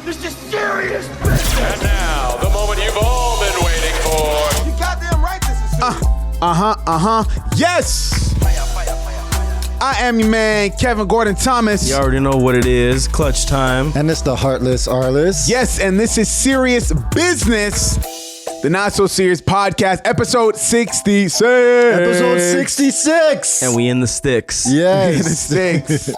This is serious business. And now, the moment you've all been waiting for. You goddamn right this is serious. Yes! I am your man, Kevin Gordon Thomas. You already know what it is. Clutch time. And it's the Heartless Arliss. Yes, and this is Serious Business, the Not So Serious Podcast, episode 66. Episode 66. And we in the sticks. Yes. In the six.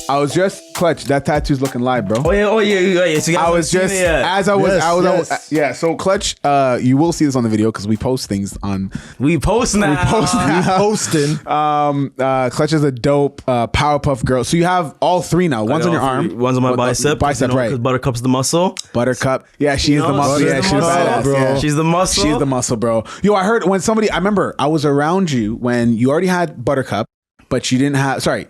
I was just Clutch. That tattoo's looking live, bro. Oh yeah. So you guys I was haven't just seen it yet. as I was, Yes. yeah. So Clutch, you will see this on the video because we post things on. We post now. Posting. Clutch is a dope Powerpuff Girl. So you have all three now. One's on your arm. One's on my bicep. Bicep, right? Because Buttercup's the muscle. Buttercup. Yeah, she is the No, muscle. she's Yeah, the she's muscle, badass, bro. yeah. She's the muscle. She's the muscle, bro. Yo, I heard when somebody. I remember I was around you when you already had Buttercup, but you didn't have. Sorry,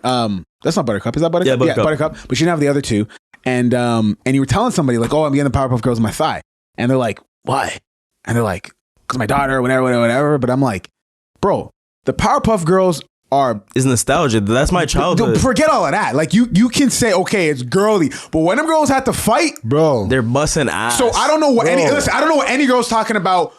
that's not Buttercup. Is that Buttercup? Yeah, Buttercup. But you didn't have the other two. And you were telling somebody like, "Oh, I'm getting the Powerpuff Girls in my thigh," and they're like, "Why?" And they're like, "Cause my daughter, whatever." But I'm like, bro, the Powerpuff Girls are. Is nostalgia. That's my childhood. Forget all of that. Like you can say, okay, it's girly, but when them girls had to fight, Bro. They're busting ass. so I don't know what any. Bro. Listen, I don't know what any girls talking about.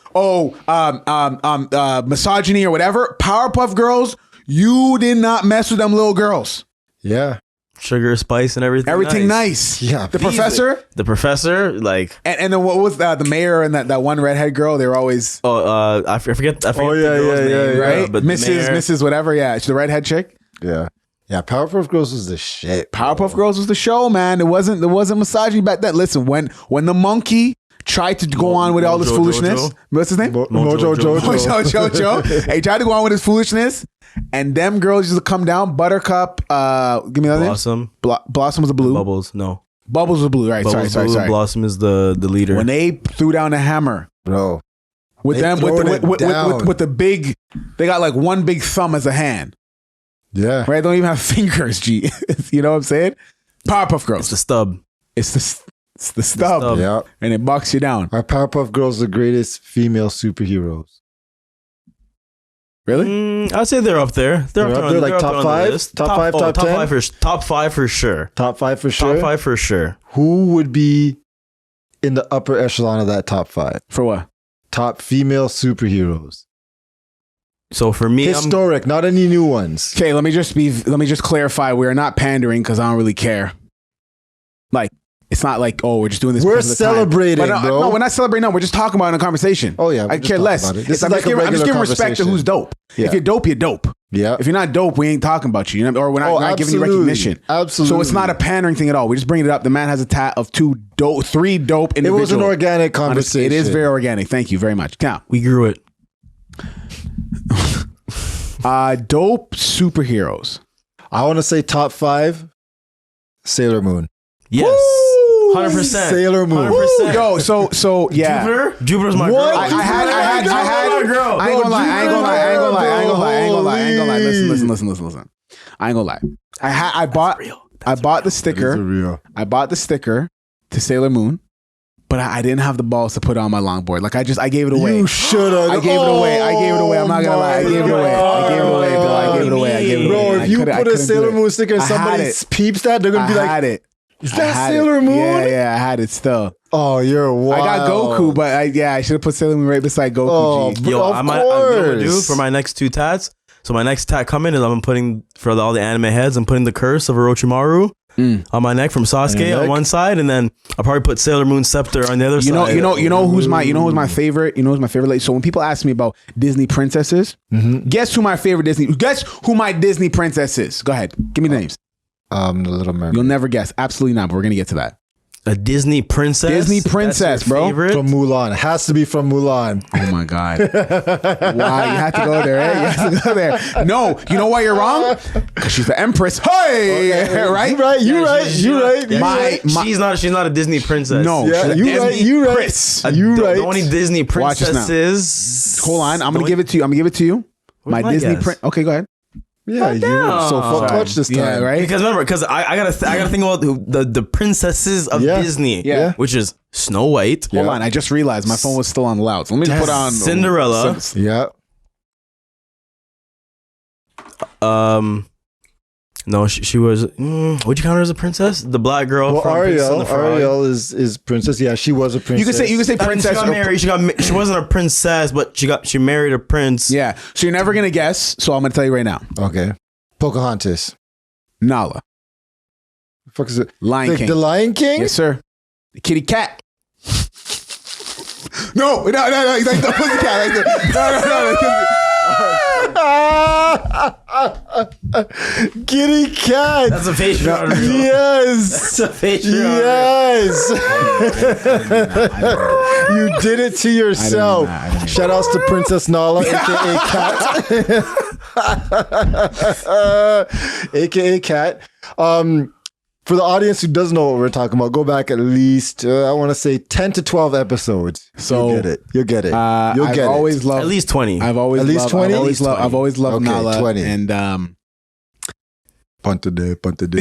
Misogyny or whatever. Powerpuff Girls, you did not mess with them little girls. Yeah. Sugar, spice, and everything. Everything nice. Yeah, The easy. professor The professor, like, and then what was the mayor and that one redhead girl? They were always I forget. yeah, the girl's yeah, name, yeah. right. But the mayor- Mrs. Whatever. Yeah, she's the redhead chick. Yeah. Yeah. Powerpuff Girls was the shit. Powerpuff Girls was the show, man. There wasn't misogyny back then. Listen, when the monkey tried to go on with all this Mojo foolishness, Jojo? what's his name? Mojo Jojo. Jojo. He tried to go on with his foolishness, and them girls used to come down. Buttercup, give me another Blossom, name. Blossom was the blue. Bubbles. No, Bubbles was blue. Right. Bubbles, Sorry. Blue, Blossom is the leader. When they threw down the hammer Bro. with They them throwing it down. with the big, they got like one big thumb as a hand. Yeah. Right. They don't even have fingers. G. You know what I'm saying? Powerpuff Girls. it's the stub. It's the stub. stub. Yeah. And it bucks you down. Our Powerpuff Girls are the greatest female superheroes. Really? I'd say they're up there. They're up there, like up top there on the five? list. Top five, top 10? Top five for sure. Top 5 for sure. Top 5 for sure. Who would be in the upper echelon of that top 5? For what? Top female superheroes. So for me, Historic, not any new ones. Okay, let me just clarify. We're not pandering because I don't really care. Like, it's not like, oh, we're just doing this. We're because of the time. celebrating, But bro. No, we're not celebrating. No, we're just talking about it in a conversation. Oh, yeah, we're I just care talking less. about it. This is I'm like just a giving regular respect to conversation. who's dope. Yeah. If you're dope, you're dope. Yeah. If you're not dope, we ain't talking about you. Or we're not giving you absolutely. recognition. Absolutely. So it's not a pandering thing at all. We're just bringing it up. The man has a tat of three dope It individuals. was an organic conversation. It is very organic. Thank you very much. Now, we grew it. dope superheroes. I want to say top 5, Sailor Moon. Yes, Woo! 100%. Sailor Moon. 100%. Yo, so yeah. Jupiter's my What? girl. I had. I ain't gonna lie. Listen. I ain't gonna lie. I bought the sticker. Real. I bought the sticker to Sailor Moon, but I didn't have the balls to put it on my longboard. Like I gave it away. You should have. I gave it away. I'm not gonna lie. I gave it away, Bill. I gave it away. Bro, if you put a Sailor Moon sticker and I had somebody it. peeps that, they're gonna be I like, had it. "Is I that had Sailor it. Moon?" Yeah, I had it still. Oh, you're wild. I got Goku, but I should have put Sailor Moon right beside Goku. Oh, G. Yo, Of I'm gonna do course. for my next 2 tats. So my next tat coming is I'm putting for all the anime heads. I'm putting the curse of Orochimaru on my neck from Sasuke on one side, and then I'll probably put Sailor Moon scepter on the other side. You know who's my favorite. You know who's my favorite. Like, so when people ask me about Disney princesses, guess who my Disney princess is? Go ahead, give me the names. The Little Mermaid. You'll never guess. Absolutely not. But we're gonna get to that. A Disney princess. Disney That's princess, your bro. favorite? From Mulan. It has to be from Mulan. Oh my god! Wow, you have to go there. Eh? You have to go there. No, you know why you're wrong? Because she's the empress. Hey, right? You right. Yeah, she's not a Disney princess. No, Yeah, she's a you right. Disney You right. Prince. You The right. only Disney Watch this now. princesses. Hold on, I'm gonna give it to you. Where's my Disney guess? prince. Okay, go ahead. Yeah, you down. so fuck clutch this time. Yeah, right. Because remember, I gotta think about the princesses of Yeah. Disney. Yeah. Which is Snow White. Hold on, I just realized my phone was still on loud. So let me just put on Cinderella. Yeah. No, she was. Would you count her as a princess? The black girl. Well, from Princess and the Frog. Ariel is princess. Yeah, she was a princess. You can say I mean, princess. she got married. She wasn't a princess, but she married a prince. Yeah. So you're never gonna guess. So I'm gonna tell you right now. Okay. Pocahontas. Nala. The fuck is it? Lion King. The Lion King? Yes, sir. The kitty cat. No, like the pussycat. Like Kitty cat. That's a facial. Yes. That's a facial. Yes. You did it to yourself. I didn't. Shout outs to Princess Nala, aka Cat. AKA Cat. For the audience who doesn't know what we're talking about, go back at least, I want to say 10 to 12 episodes. So You'll get it. You'll get it. I've always loved At least 20. I've always At least loved, 20? I've always loved Okay, Nala 20. and Punt the day. punt. But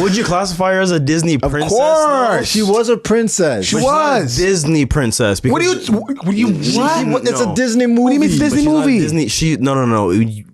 would you classify her as a Disney princess? course. She was a princess. She But she's not a was. Disney princess. What do because you It's No. a Disney movie. What do you mean it's Disney she's not a movie? Disney. No.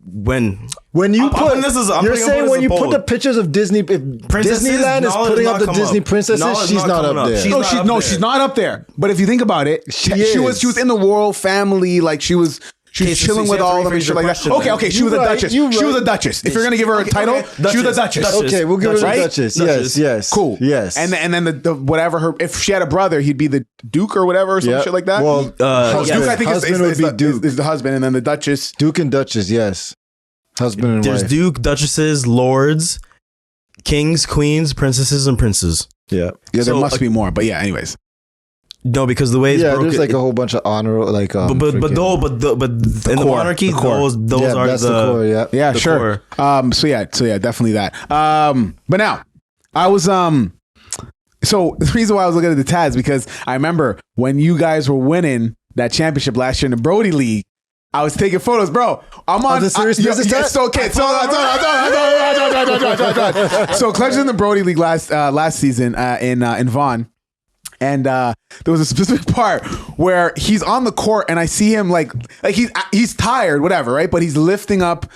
When you I'm put, putting this as- I'm you're putting saying this when as you a put poll. the pictures of Disney, if Princesses, Disneyland is Nala's putting not up the come Disney up. princesses, Nala's she's not not coming up up. there. She's not up there. She's not up there. But if you think about it, she was in the royal family. Like she was Okay, so chilling you with have to all of them and rephrase shit your like that. question Okay, then. okay. She You're was a right, duchess. you're She was a right. duchess. If you're gonna give her a title, she was a duchess. Okay, we'll give her Right? the Duchess. Duchess. Yes. Cool. Yes. And then the whatever her, if she had a brother, he'd be the Duke or whatever or some Yeah. shit like that. Well, Duke, I think husband would be Duke. is the husband, and then the Duchess. Duke and Duchess, yes. Husband and There's wife. Duke, Duchesses, Lords, Kings, Queens, Princesses, and Princes. Yeah. Yeah, there So, must be more, but yeah. Anyways, No, because the way it's Yeah, broken, there's like a whole bunch of honor, like but in the core, monarchy, the core. those yeah, are that's the core, yeah. yeah, the sure. So yeah, definitely that. But now I was So the reason why I was looking at the tats because I remember when you guys were winning that championship last year in the Brodie League. I was taking photos, bro. I'm on the Serious Business tat? So okay, so Clemson in the Brodie League last season in Vaughan. And there was a specific part where he's on the court and I see him like he's tired, whatever, right? But he's lifting up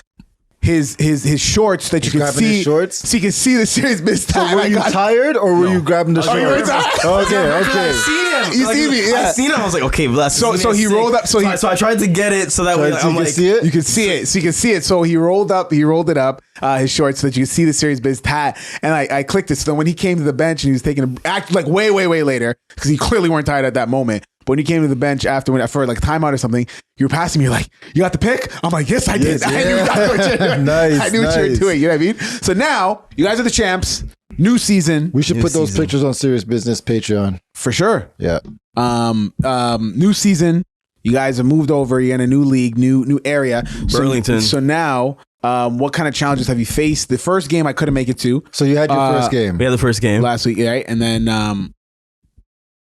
his shorts that you can grabbing see. his shorts? So you can see the serious business. So were you tired or were you grabbing the Oh, you were shorts? tired? Okay, I okay. seen him. You see me, yeah. I seen him. I was like, okay, well, that's So he rolled up. So I tried to get it so that way So I'm you like, can see it? You can see it. So you can see it. So he rolled it up, his shorts so that you can see the Series Biz hat. And I clicked it. So then when he came to the bench and he was taking a act like way later, because he clearly weren't tired at that moment. But when he came to the bench for like timeout or something, you were passing me, you're like, you got the pick? I'm like, yes, I did. Yes, I knew that's what you're doing. Nice, I knew what you were nice. doing. You know what I mean? So now you guys are the champs. New season. We should New put those season. pictures on Serious Business Patreon. For sure. Yeah. New season. You guys have moved over. You're in a new league, new area. Burlington. So now, what kind of challenges have you faced? The first game I couldn't make it to So you had your first game. we had the first game. last week, right? And then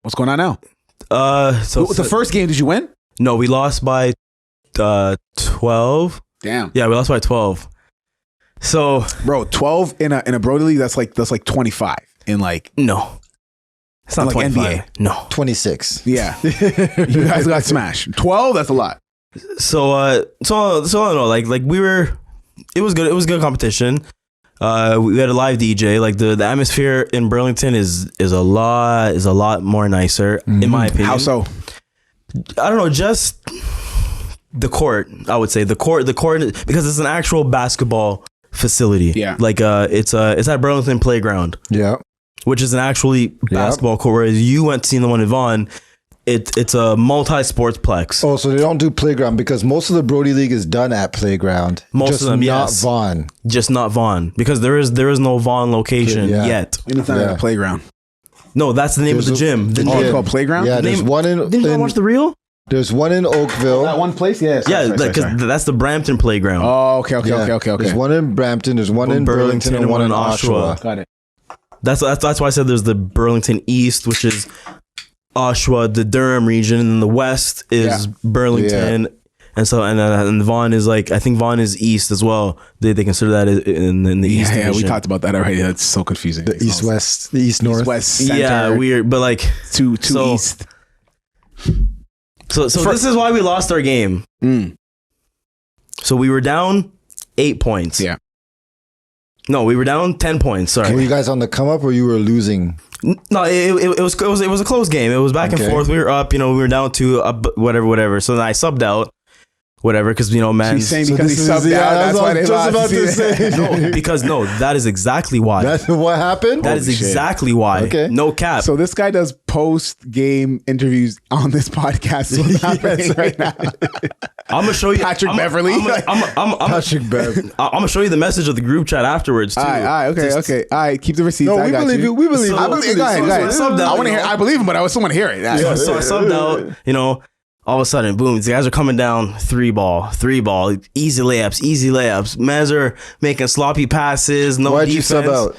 what's going on now? So The first game, did you win? no, we lost by 12. Damn, Yeah, we lost by 12. So bro, 12 in a Brodie league. That's like 25 in like no, it's not Like 25. NBA. No. 26. yeah. You guys got smashed. 12. That's a lot. So I don't know. Like we were, it was good. It was good competition. We had a live DJ. Like the atmosphere in Burlington is a lot more nicer in my opinion. How so? I don't know, just the court. I would say the court because it's an actual basketball facility. Yeah. like it's at Burlington Playground, Yeah. which is an actually basketball court. Whereas you went to see the one in Vaughan, it's a multi-sportsplex. Oh, so they don't do playground because most of the Brodie League is done at playground. Most just of them, not yes. Vaughan. Just not Vaughan because there is no Vaughan location Yeah. yet. And it's not Yeah. a playground. No, that's the name of the gym. The Oh, gym. it's called Playground? Yeah, there's one in. Didn't you watch the reel? There's one in Oakville. That one place? Yeah. Yeah, because that's the Brampton Playground. Oh, okay. Yeah. There's one in Brampton. There's one in Burlington, and one in Oshawa. Got it. That's why I said there's the Burlington East, which is Oshawa, the Durham region, and then the West is Burlington, and Vaughan is like, I think Vaughan is East as well. They consider that in the East. Yeah, we division. talked about that already. That's so confusing. The East West, the East North. West, center, Yeah, weird, but like two so- east. so this is why we lost our game. Mm. So we were down 8 points. Yeah. No, we were down 10 points. Sorry. Were you guys on the come up or you were losing? No, it was a close game. It was back and forth. We were up, we were down 2, up, whatever. So then I subbed out, whatever, because man. He's saying because he subbed out. That's why they just about lost. to say. No, because that is exactly why. That's what happened. That is Holy shit. exactly why. Okay. No cap. So this guy does post-game interviews on this podcast. What's happening right now? I'm gonna show you Patrick Beverly. Patrick Bev. I'm gonna show you the message of the group chat afterwards too. All right, okay. All right, keep the receipts. No, I we got believe you. We believe So- you. I believe. Go ahead. so I subbed out, I want to hear. I believe him, but I still want to hear it. So I subbed out, all of a sudden, boom, these guys are coming down, 3 ball, easy layups. Mans are making sloppy passes, no Why'd defense. you sub out?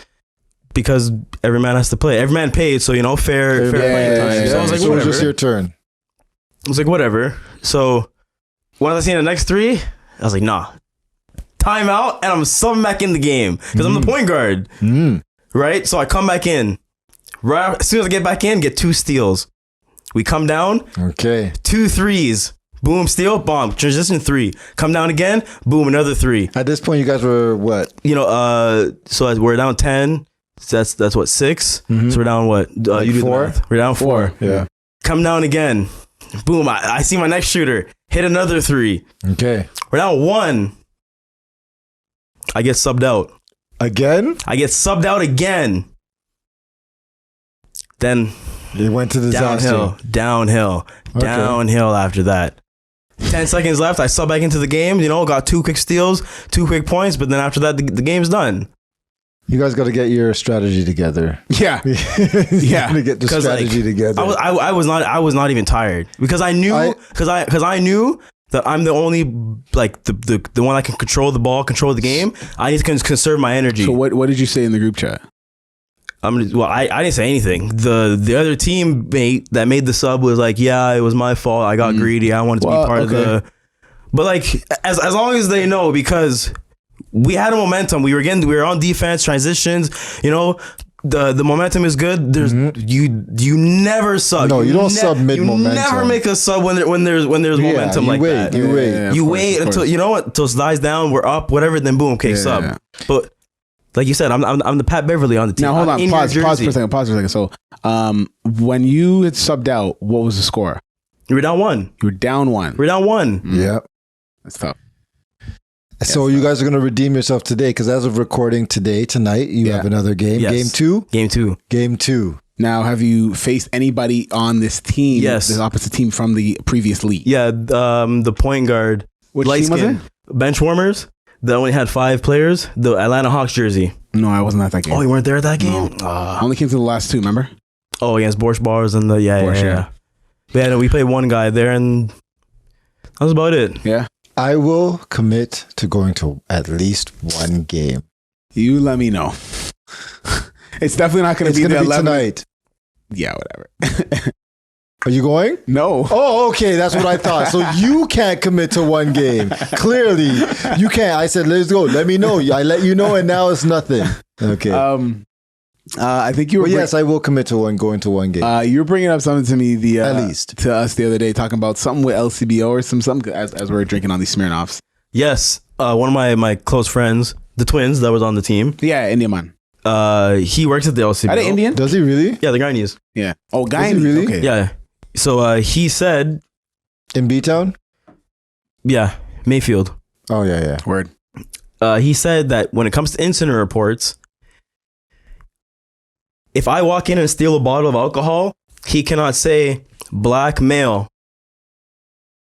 Because every man has to play. Every man paid, so fair playing time. So I was like, So it was whatever. just your turn. I was like, whatever. So when I was seeing the next 3, I was like, nah. Timeout, and I'm subbing back in the game because I'm the point guard. Right? So I come back in. Right as soon as I get back in, get 2 steals. We come down, Okay. 2 threes. Boom, steal, bomb, transition 3. Come down again, boom, another 3. At this point, you guys were what? So as we're down 10. So that's what, 6. So we're down what? You do the 4? math. We're down 4. Yeah. Come down again. Boom, I see my next shooter. Hit another 3. Okay. We're down 1. I get subbed out. Again? I get subbed out again. Then You went to disaster. downhill after that. 10 seconds left. I sub back into the game, got 2 quick steals, 2 quick points, but then after that, the game's done. You guys got to get your strategy together. Yeah. Yeah. To get the 'Cause, strategy together. I was not even tired because I knew that I'm the only the one that can control the ball, control the game. I need to conserve my energy. So what did you say in the group chat? I didn't say anything. The other teammate that made the sub was like, yeah, it was my fault. I got greedy. I wanted to be part of the. But as long as they know, because we had a momentum. We were on defense, transitions. The momentum is good. There's you never sub. No, you don't sub mid-momentum. You never make a sub when there's momentum you like wait, that. You wait. Yeah, You of wait course. until until it dies down. We're up, whatever. Then boom, okay, sub. Yeah. But like you said, I'm the Pat Beverly on the team. Now hold I'm on. in Pause your for a jersey. second. So, when you had subbed out, what was the score? You were down 1. You were down 1. We're down 1. Yep. That's tough. So you guys are going to redeem yourself today because as of recording tonight, you have another game. Yes. Game 2? Game 2. Game 2. Now, have you faced anybody on this team? Yes. The opposite team from the previous league. Yeah, the point guard. Which light team was skin, bench warmers. That only had 5 players. The Atlanta Hawks jersey. No, I wasn't at that game. Oh, you weren't there at that game? I only came to the last 2, remember? Oh, against Borscht Bars and the Borscht, yeah. But yeah, no, we played one guy there, and that was about it. Yeah. I will commit to going to at least 1 game. You let me know. It's definitely not going It's to be going the to be 11. tonight. Yeah, whatever. Are you going? No. Oh, okay. That's what I thought. So you can't commit to 1 game. Clearly, you can't. I said, let's go. Let me know. I let you know, and now it's nothing. Okay. I think you were. Well, yes, I will commit to going to 1 game. You were bringing up something to me At least. to us the other day, talking about something with LCBO or something as we were drinking on these Smirnoffs. Yes, one of my close friends, the twins that was on the team. Yeah, Indian man. He works at the LCBO. Are they Indian? Does he really? Yeah, the Guyanese. Yeah. Oh, guy. Does he really? Okay. Yeah. So he said, In B-Town? yeah, Mayfield. Oh, yeah. Word. He said that when it comes to incident reports, if I walk in and steal a bottle of alcohol, he cannot say black male.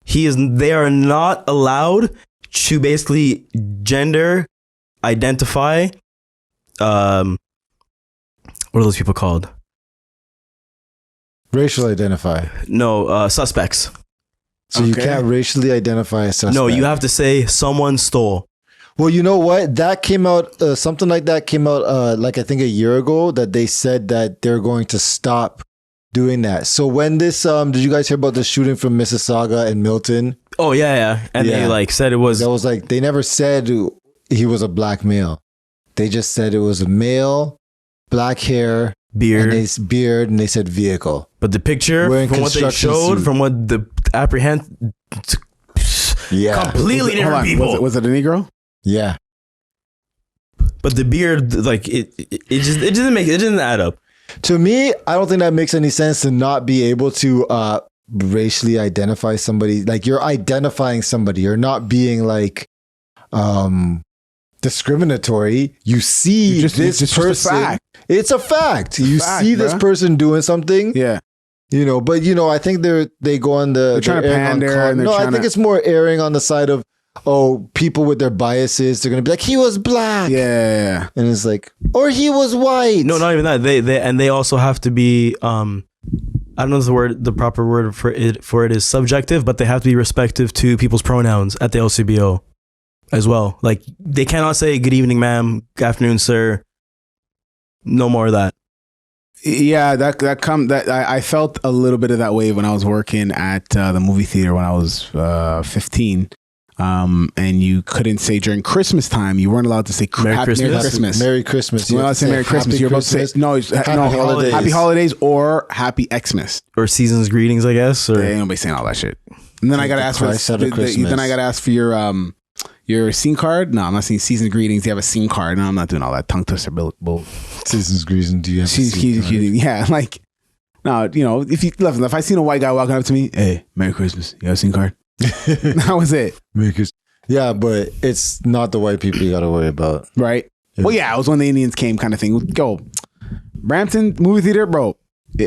They are not allowed to basically gender identify. What are those people called? Racial identify. No, suspects. So you Okay. can't racially identify a suspect. No, you have to say someone stole. Well, you know what? That came out, something like that came out, like I think a year ago, that they said that they're going to stop doing that. So when this, did you guys hear about the shooting from Mississauga and Milton? Oh yeah. And Yeah. they said it was. That was like, they never said he was a black male. They just said it was a male, black hair, beard. and they said vehicle. But the picture, Wearing from what they construction showed, suit. from what the Yeah. completely Hold different on. people. Was it a Negro? Yeah. But the beard, like it didn't add up. To me, I don't think that makes any sense to not be able to racially identify somebody. Like you're identifying somebody. You're not being like discriminatory. You see this person. Just a fact. It's a fact. You Fact, see this bruh. person doing something. Yeah. You know, but I think they go on They're trying to pander. And they're I trying think it's more erring on the side of people with their biases. They're gonna be like, he was black. Yeah. And it's like, or he was white. No, not even that. They also have to be I don't know the proper word for it is subjective, but they have to be respective to people's pronouns at the LCBO as well. Like they cannot say good evening, ma'am, good afternoon, sir. No more of that. Yeah, I felt a little bit of that way when I was working at the movie theater when I was 15. And you couldn't say during Christmas time, you weren't allowed to say Merry Merry Christmas. Merry Christmas. You weren't allowed to say Merry Christmas. You're about to say Holidays. Happy Holidays or Happy Xmas. Or season's greetings, I guess. Or Ain't nobody saying all that shit. And then I got to ask for Christmas. then I got to ask for your scene card. No, I'm not saying season's greetings. You have a scene card. No, I'm not doing all that tongue twister bull. Season's greetings. Do you have a scene card? Yeah, like no, if I seen a white guy walking up to me, hey, Merry Christmas. You have a scene card? That was it. Yeah, but it's not the white people you got to worry about. Right. Well, yeah, it was when the Indians came kind of thing. Go. Brampton movie theater, bro.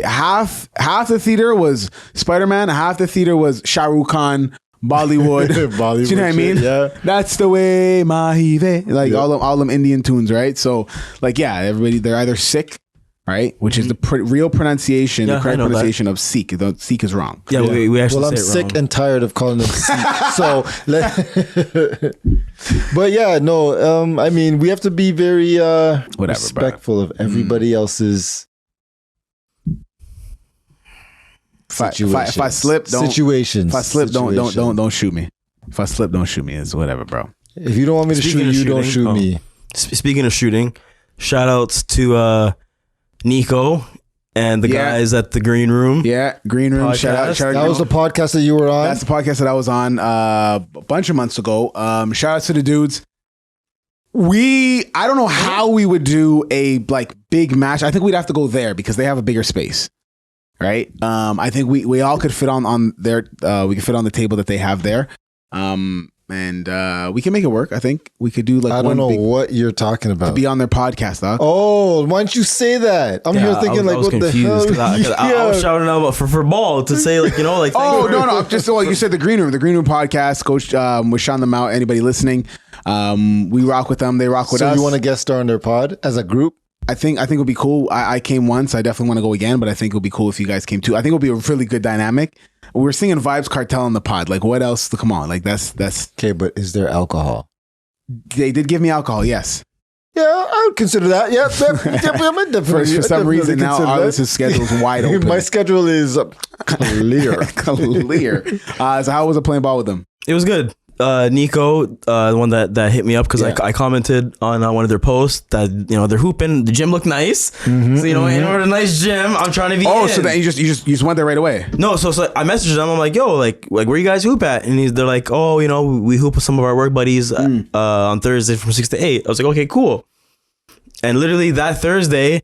Half the theater was Spider-Man. Half the theater was Shah Rukh Khan, Bollywood. Do you know what I mean? Yeah. That's the way Mahive. Like all them Indian tunes, right? So like, yeah, everybody, they're either sick, right? Which is the real pronunciation, the correct pronunciation of Sikh. The Sikh is wrong. Yeah, we actually Well, I'm say it sick wrong. and tired of calling them Sikh. So, but yeah, no, I mean, we have to be very respectful of everybody else's If I slip, don't situations. If I slip, don't shoot me. If I slip, don't shoot me. It's whatever, bro. If you don't want me to Speaking shoot of you, don't shooting, shoot me. Speaking of shooting, shout outs to Nico and the guys at the Green Room. Yeah, Green Room. Podcast. Shout out. That was the podcast that you were on. That's the podcast that I was on a bunch of months ago. Shout out to the dudes. I don't know how we would do a like big match. I think we'd have to go there because they have a bigger space, right? I think we all could fit on their we could fit on the table that they have there. And we can make it work. I think we could do like I don't know what you're talking about. to be on their podcast, dog. Oh, why don't you say that? I'm here thinking I was what confused, the hell? 'cause I was shouting out for ball to say like like. Oh no! Just well, you said the Green Room podcast. Coach was shouting them out. Anybody listening? We rock with them. They rock with us. So you want to guest star on their pod as a group? I think it would be cool. I came once. I definitely want to go again, but I think it would be cool if you guys came too. I think it would be a really good dynamic. We're singing Vibes Cartel in the pod. Like, what else? Come on, like that's Okay, but is there alcohol? They did give me alcohol. Yes. Yeah, I would consider that. Yeah, For some reason now, Arliss' schedule is wide open. My schedule is clear. Clear. So how was it playing ball with them? It was good. Nico, the one that hit me up because I commented on one of their posts that they're hooping. The gym looked nice, so in order a nice gym, I'm trying to be. So then you just went there right away. No, so I messaged them. I'm like, yo, like where you guys hoop at? And they're like, oh, we hoop with some of our work buddies on Thursday from 6 to 8. I was like, okay, cool. And literally that Thursday,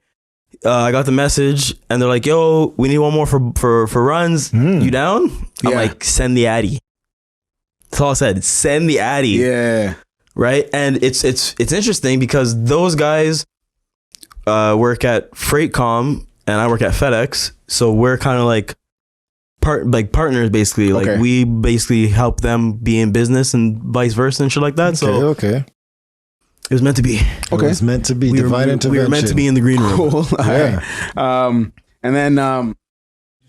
I got the message, and they're like, yo, we need one more for runs. You down? I'm like, send the Addy. That's all I said. Send the Addy. Yeah. Right. And it's interesting because those guys work at Freightcom and I work at FedEx. So we're kind of like partners basically. Okay. Like we basically help them be in business and vice versa and shit like that. So Okay. it was meant to be. Okay. It was meant to be. Divine intervention. We were meant to be in the green room. Cool. Yeah. And then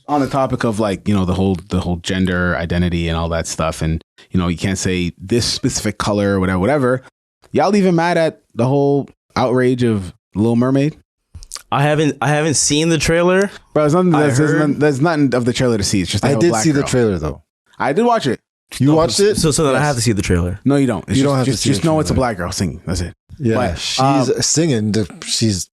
on the topic of like the whole gender identity and all that stuff, and you can't say this specific color or whatever. Y'all even mad at the whole outrage of Little Mermaid? I haven't seen the trailer. Bro, there's nothing of the trailer to see. It's just I did black see girl. the trailer though. I did watch it. You watched it? So then I have to see the trailer. No, you don't. You don't have to just see the know it's a trailer. black girl singing. That's it. Yeah, But, she's singing. She's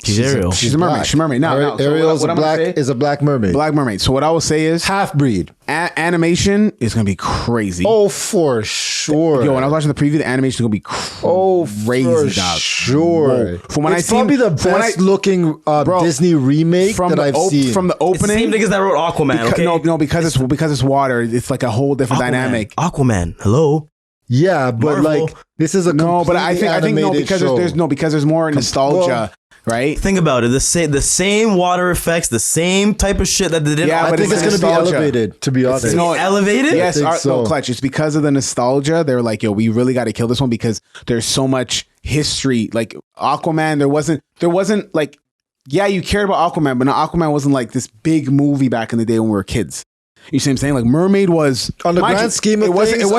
She's Ariel. She's a mermaid. black. She's a mermaid. No. Ariel's what I'm gonna say- is a black mermaid. Black mermaid. So what I will say is half breed. Animation is gonna be crazy. Oh, for sure. Yo, when I was watching the preview, the animation is gonna be crazy, for dog. sure. Whoa. From when it's I seen, probably the from when best looking Disney remake from that the I've seen. from the It's the opening. same niggas that wrote Aquaman. Okay, No, because it's water. It's like a whole different dynamic. Aquaman. Hello. yeah, but Marvel. like this is a No, but I think no animated because show. there's more nostalgia, right? Think about it. The same water effects, the same type of shit that they did. Yeah, I but think it's it's going to be nostalgia. elevated. To be honest, No, elevated. Yes, think so. no, Clutch. It's because of the nostalgia. They're like, yo, we really got to kill this one because there's so much history. Like Aquaman, there wasn't like, yeah, you cared about Aquaman, but no, Aquaman wasn't like this big movie back in the day when we were kids. You see what I'm saying? Like Mermaid was on the mind grand you, scheme of things,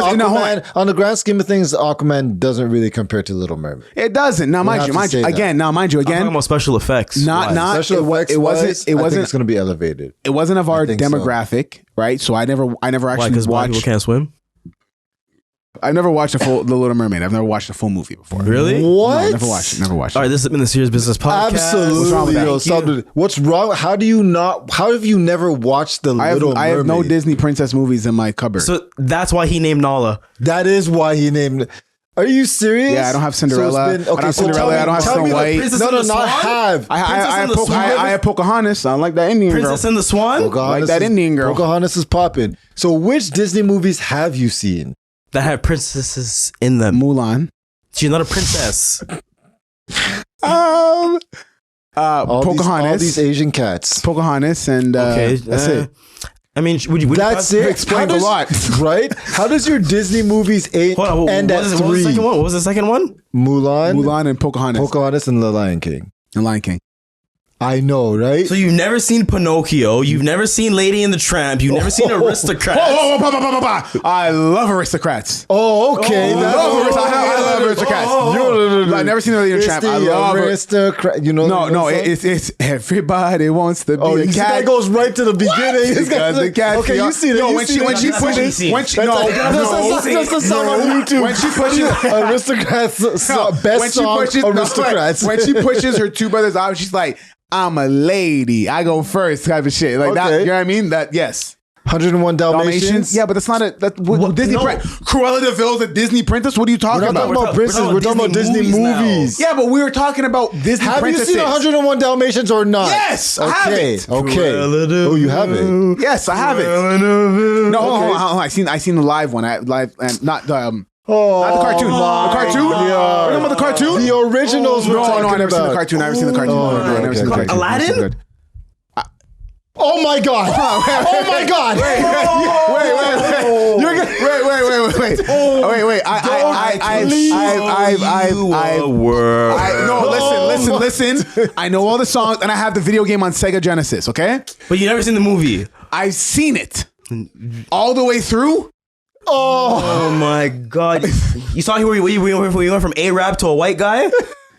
on the grand scheme of things, Aquaman doesn't really compare to Little Mermaid. It doesn't. Now, mind you, have to say that. again. I'm talking about special effects. Not Special effects it wasn't. wise, It I think wasn't. it's going to be elevated. It wasn't of our think so. demographic, right? So I never Why? actually Because black people watched. can't swim. I've never watched the Little Mermaid. I've never watched a full movie before. Really? What? No, never watched it. Never watched it. All right, this has been the Serious Business Podcast. Absolutely. What's wrong with that? Yo, Thank you. what's wrong? How have you never watched the Little Mermaid? I have no Disney princess movies in my cupboard. So that's why he named Nala. That is why he named. Are you serious? Yeah, I don't have Cinderella. So it's been, I don't have so Cinderella. I don't have tell Snow me the White. Princess No, and no, the not Swan? have. I have Pocahontas. I like that Indian girl. Princess and the Swan. Pocahontas Like that is- Indian girl. Pocahontas is popping. So which Disney movies have you seen? That had princesses in them. Mulan. She's not a princess. All Pocahontas. these Asian cats. Pocahontas and Okay, that's it. I mean, would you? That's it. Explains How a lot. right? How does your Disney movies Hold on. end What at was the 3? second one? What was the second one? Mulan and Pocahontas Pocahontas, and The Lion King. and Lion King. I know, right? So you've never seen Pinocchio. You've never seen Lady and the Tramp. You've never seen Aristocrats. I love Aristocrats. oh, okay. I love Aristocrats. I've never seen the Lady Tramp. I love Aristocrat. You know? No, it's everybody wants to be Oh, a you see, cat. that goes right to the beginning. This Because guy's the cat. okay, you see that? No, you when see she that? pushes, That's when she That's the song on YouTube. when she pushes Aristocrats, best when she song, pushes, Aristocrats. when she pushes her two brothers out, she's like, "I'm a lady. I go first," type of shit. Like that. Okay. You know what I mean? That yes. 101 Dalmatians. Yeah, but that's not a Disney. No. Cruella de Vil's a Disney princess. What are you talking We're not about? talking about princesses. We're talking about Disney now. movies. Yeah, but we were talking about Disney Have princesses. you seen 101 Dalmatians or not? Yes, I have Okay. it. Okay. Oh, you have it. Yes, I have it. No, hold on. I seen the live one. Not the Oh, not the cartoon. The cartoon. God. Remember the cartoon? The originals. No, I never seen the cartoon. I never seen the cartoon. Oh, No, I never okay, seen the okay. cartoon. Aladdin? It's good. Oh my God! Oh my God! Wait. You're good. Wait. Listen. I know all the songs, and I have the video game on Sega Genesis. Okay, But you never seen the movie. I've seen it all the way through. Oh my God! You saw where you went from Arab to a white guy?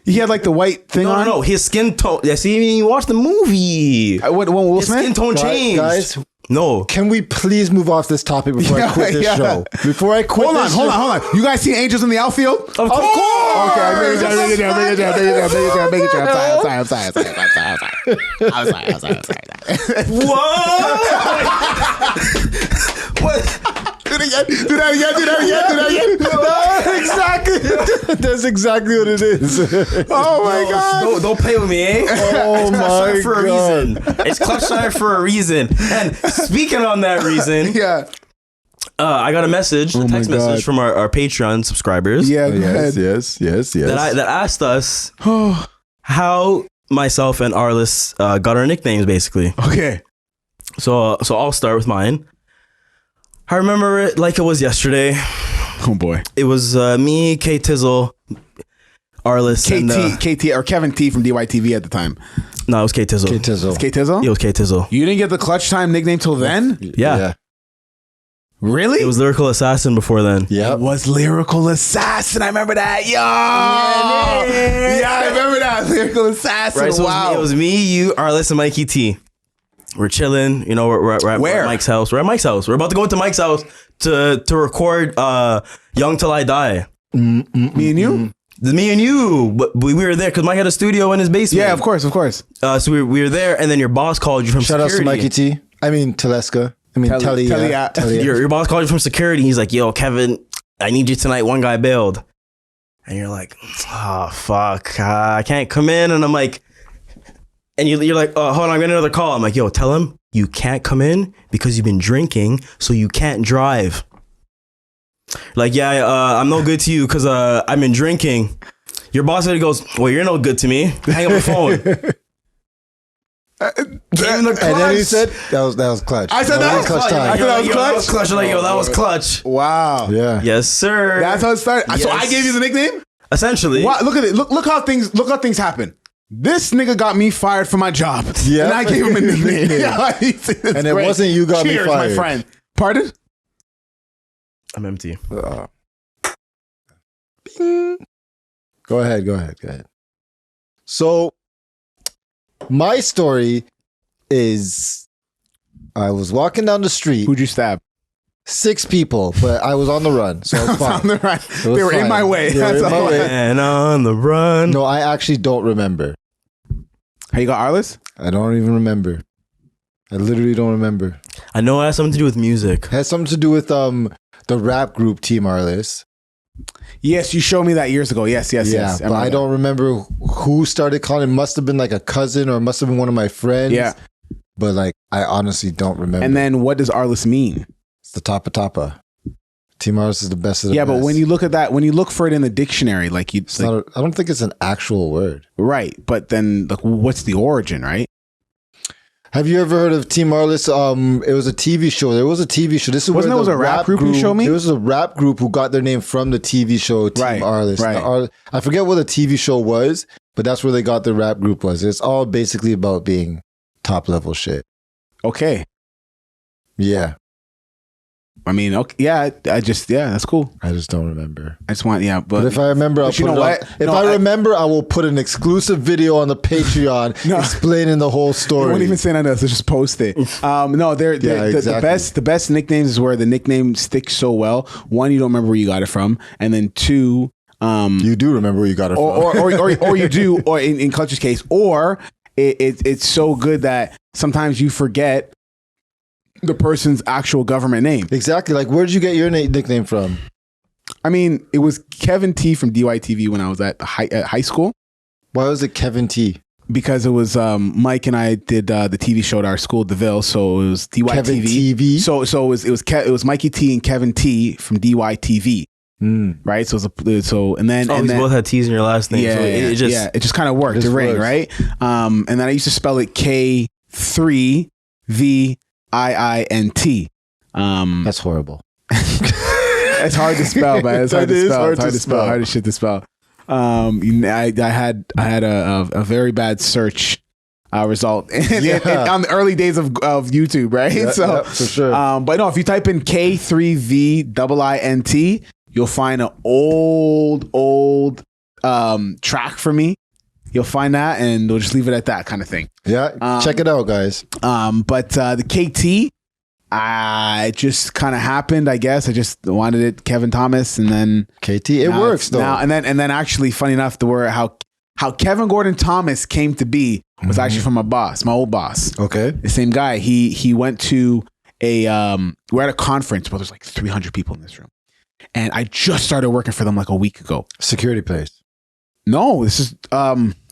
He had like the white thing on. No. His skin tone. Yeah, see, you watched the movie. What? Will His skin Smith? tone changed. Guys, No. can we please move off this topic before I quit this Yeah. show? Before I quit Hold this on. show. You guys see Angels in the Outfield? Of course. Okay, make it sure. I'm sorry. What? Do that again. Exactly. That's exactly what it is. Oh my God. Don't play with me, eh? Oh It's Clutch my Time for a God. reason. It's Clutch Time for a reason. And speaking on that reason, Yeah. I got a message, a text God. message from our Patreon subscribers Yeah. Go ahead. yes. that asked us how myself and Arliss got our nicknames, basically. Okay. So I'll start with mine. I remember it like it was yesterday. Oh boy. It was me, K Tizzle, Arliss, and KT or Kevin T from DYTV at the time. no, it was K Tizzle. K Tizzle. It's K Tizzle? It was K Tizzle. You didn't get the Clutch Time nickname till then? Yeah. Really? It was Lyrical Assassin before then. It Yep. was Lyrical Assassin. I remember that. Yo. Yeah, I remember that. Lyrical Assassin. Right, so wow. it was me, you, Arliss, and Mikey T. We're chilling, you know. We're at Where? Mike's house. We're at Mike's house. We're about to go into Mike's house to record "Young Till I Die." Me and you? Me and you, but we were there because Mike had a studio in his basement. Yeah, of course. So we were there, and then your boss called you from Shout out security. to Mikey T. I mean, Teleska. I mean, Telia. Your boss called you from security. He's like, "Yo, Kevin, I need you tonight. One guy bailed." And you're like, "Oh, fuck. I can't come in." And I'm like, and you're like, "Oh, hold on. I'm getting another call." I'm like, "Yo, tell him you can't come in because you've been drinking, so you can't drive." Like, yeah, I'm no good to you because I've been drinking. Your boss lady goes, "Well, you're no good to me. Hang up the phone." And then he said, that was clutch. I said that was clutch time. I said that was clutch. That was clutch. Like, yo, that was clutch. Wow. Yeah. Yes, sir. That's how it started. So I Yes. gave you the nickname? Essentially. Wow, look at it. Look how things happen. This nigga got me fired from my job. Yeah. And I gave him a nickname. And it wasn't you got me Cheers, fired. my friend. Pardon? I'm empty. Go ahead. So, my story is I was walking down the street. Who'd you stab? 6 people, but I was on the run, so I was fine. On the right. It was They were in fine. my way. They were That's in my all. way. And on the run. No, I actually don't remember. Hey, you got Arliss? I don't even remember. I literally don't remember. I know it has something to do with music. It has something to do with the rap group Team Arliss. Yes, you showed me that years ago. Yes. Yeah, but I don't remember who started calling. It must have been like a cousin or it must have been one of my friends. Yeah. But like, I honestly don't remember. And then what does Arliss mean? It's the Tapa. Team Arliss is the best of the best. But when you look at that, when you look for it in the dictionary, like you, It's not I don't think it's an actual word. right? But then, like, what's the origin, right? Have you ever heard of Team Arliss? It was a TV show. There was a TV show. This is Wasn't where there was a rap group you showed me? There was a rap group who got their name from the TV show Team Right, Arliss. right. I forget what the TV show was, but that's where they got their rap group was. It's all basically about being top level shit. Okay. Yeah. I mean, okay, yeah. That's cool. I just don't remember. I just want, But if I remember, I'll but you put know it what? on. If No, I remember, I will put an exclusive video on the Patreon No. explaining the whole I story. won't even say none of this. Let's just post it. No, exactly. the best nicknames is where the nickname sticks so well. One, you don't remember where you got it from, and then two, You do remember where you got it from. or you do, or in Clutch's case, or it's so good that sometimes you forget the person's actual government name. Exactly. Like, where did you get your nickname from? I mean, it was Kevin T from DYTV when I was at high school. Why was it Kevin T? Because it was Mike and I did the TV show at our school, DeVille. So it was DYTV. Kevin TV? So it was Mikey T and Kevin T from DYTV. Right. So and then You both had T's in your last name. yeah, so it just kind of worked. It rang, right? And then I used to spell it K3VIINT. That's horrible. It's hard to spell, man. It's hard to spell. Hard as shit to spell. I had a very bad search result on the early days of YouTube, right? Yeah, for sure. But no, if you type in K3VIINT, you'll find an old track for me. You'll find that, and we'll just leave it at that kind of thing. Yeah, check it out, guys. But the KT, it just kind of happened, I guess. I just wanted it Kevin Thomas, and then KT, it works though. and then actually, funny enough, the word how Kevin Gordon Thomas came to be was actually from my boss, my old boss. Okay, The same guy. He went to we're at a conference, but there's like 300 people in this room, and I just started working for them like a week ago. security place. No, this is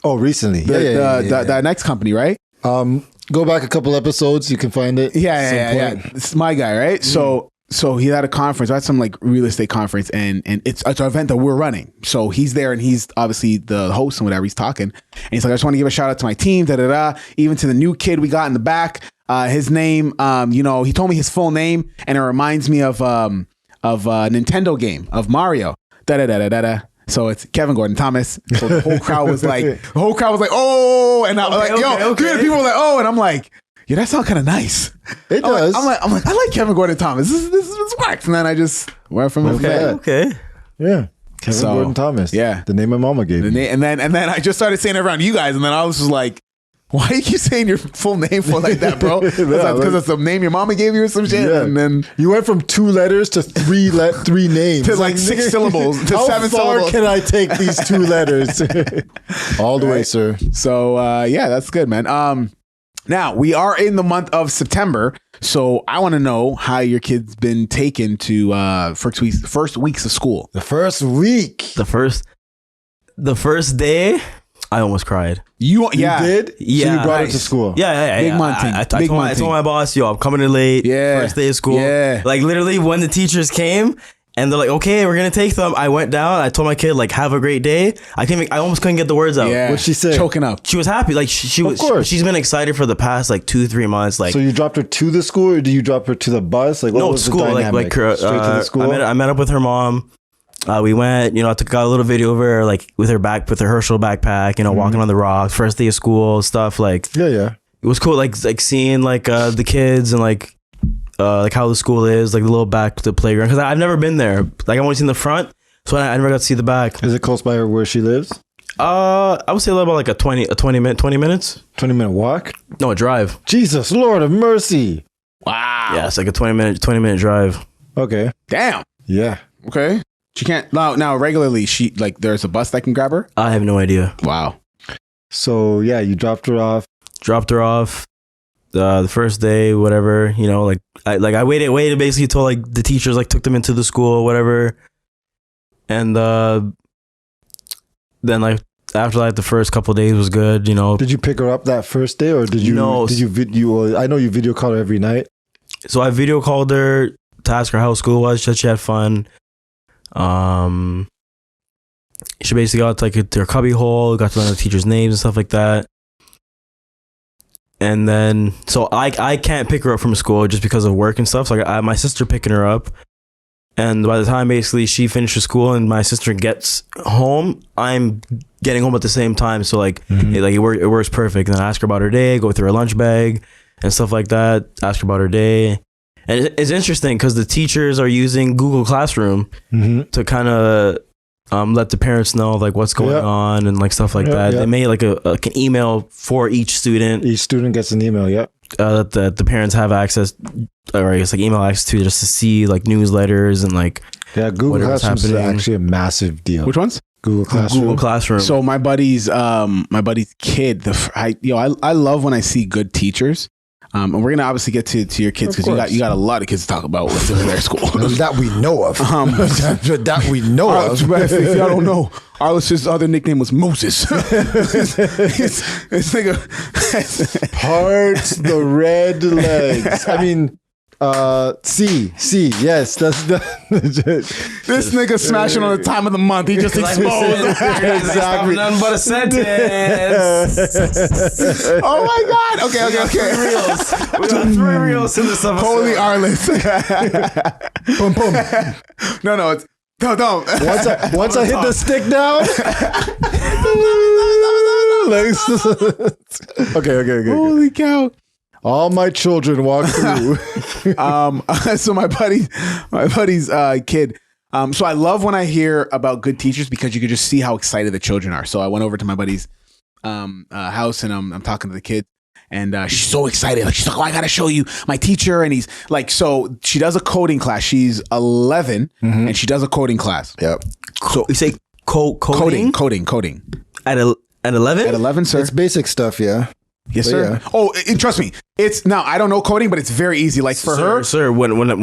Recently. that next company, right? Go back a couple episodes. You can find it. Yeah. It's my guy, right? So he had a conference. I had some like real estate conference, and it's an event that we're running. So he's there, and he's obviously the host and whatever. He's talking, and he's like, "I just want to give a shout out to my team, even to the new kid we got in the back. His name, he told me his full name, and it reminds me of a Nintendo game of Mario. So it's Kevin Gordon Thomas. So the whole crowd was like, oh, and I'm like, yo, 300 people were like, oh, and I'm like, yeah, that sounds kind of nice. It does. I'm like, I like Kevin Gordon Thomas. This works. And then I just went from there. Okay. Yeah. Kevin So, Gordon Thomas. yeah. The name my mama gave me. And then I just started saying it around you guys, and then I was just like, Why you keep saying your full name for like that, bro? Because it's the name your mama gave you or some shit, and then you went from 2 letters to 3 names to like 6 syllables to How 7 far syllables. can I take these 2 letters? All the way, sir. So yeah, that's good, man. Now we are in the month of September, so I want to know how your kid's been taken to first weeks of school. The first week. The first day, I almost cried. You did? Yeah. So you brought it Nice. to school. Yeah. Big month thing. I Big month I thing. told my boss, yo, I'm coming in late. Yeah. First day of school. Yeah. Like literally when the teachers came and they're like, okay, we're gonna take them. I went down. I told my kid, like, have a great day. I almost couldn't get the words out. Yeah. What'd she say? Choking up. She was happy. Like she was. Of course. She's been excited for the past like 2-3 months. Like So you dropped her to the school, or did you drop her to the bus? Like what no was school. the Like dynamic? her, Straight to the school. I met up with her mom. We went. You know, got a little video of her like with her Herschel backpack. You know, walking on the rocks. First day of school stuff. Like Yeah. it was cool. Like seeing like the kids and like how the school is, like the little back to the playground. Because I've never been there. Like I've only seen the front, so I never got to see the back. Is it close by where she lives? I would say about like a 20 minutes. 20-minute walk? No, a drive. Jesus, Lord of mercy. Wow. Yeah, it's like a 20 minute drive. Okay. Damn. Yeah. Okay. She can't now regularly. She like there's a bus that can grab her. I have no idea. Wow. So yeah, you dropped her off. Dropped her off the first day, whatever. You know, like I waited basically till like the teachers like took them into the school, whatever. And then like after like the first couple of days was good. You know. Did you pick her up that first day, or did you? No. Did you video? I know you video call her every night. So I video called her to ask her how school was. She had fun. She basically got to like her cubby hole, got to learn the teachers' names and stuff like that. And then, so I can't pick her up from school just because of work and stuff. So I my sister picking her up. And by the time basically she finishes school and my sister gets home, I'm getting home at the same time. So like, it works perfect. And then I ask her about her day, go through her lunch bag and stuff like that. Ask her about her day. And it's interesting because the teachers are using Google Classroom to kind of let the parents know like what's going on and like stuff like that. They made like an email for each student. Each student gets an email. Yeah. That the parents have access, or I guess like email access to, just to see like newsletters and like Google Classroom is actually a massive deal. Which ones? Google Classroom. Google Classroom. So my buddy's kid. I love when I see good teachers. And we're gonna obviously get to your kids because you got a lot of kids to talk about with their school. That we know of. That we know of. If y'all don't know, Arliss's other nickname was Moses. this nigga Parts the red legs. I mean, C. Yes, that's the. this nigga smashing on the time of the month. He just exposed. Exactly. Nothing but a sentence. Oh my god. Okay. We got 3 reels in this episode. Holy Arliss. Boom, boom. No, it's don't. Once I hit the stick down. Okay. Holy cow. All my children walk through. So my buddy's kid. So I love when I hear about good teachers because you can just see how excited the children are. So I went over to my buddy's house and I'm talking to the kid, and she's so excited. Like she's like, "Oh, I gotta show you my teacher." And he's like, so she does a coding class. She's 11 and she does a coding class. Yep. So You say coding? Coding. At 11? At 11, sir. It's basic stuff, yeah. Yes, But sir. yeah. Oh, trust me. It's now I don't know coding, but it's very easy. Like for her, Sir, when I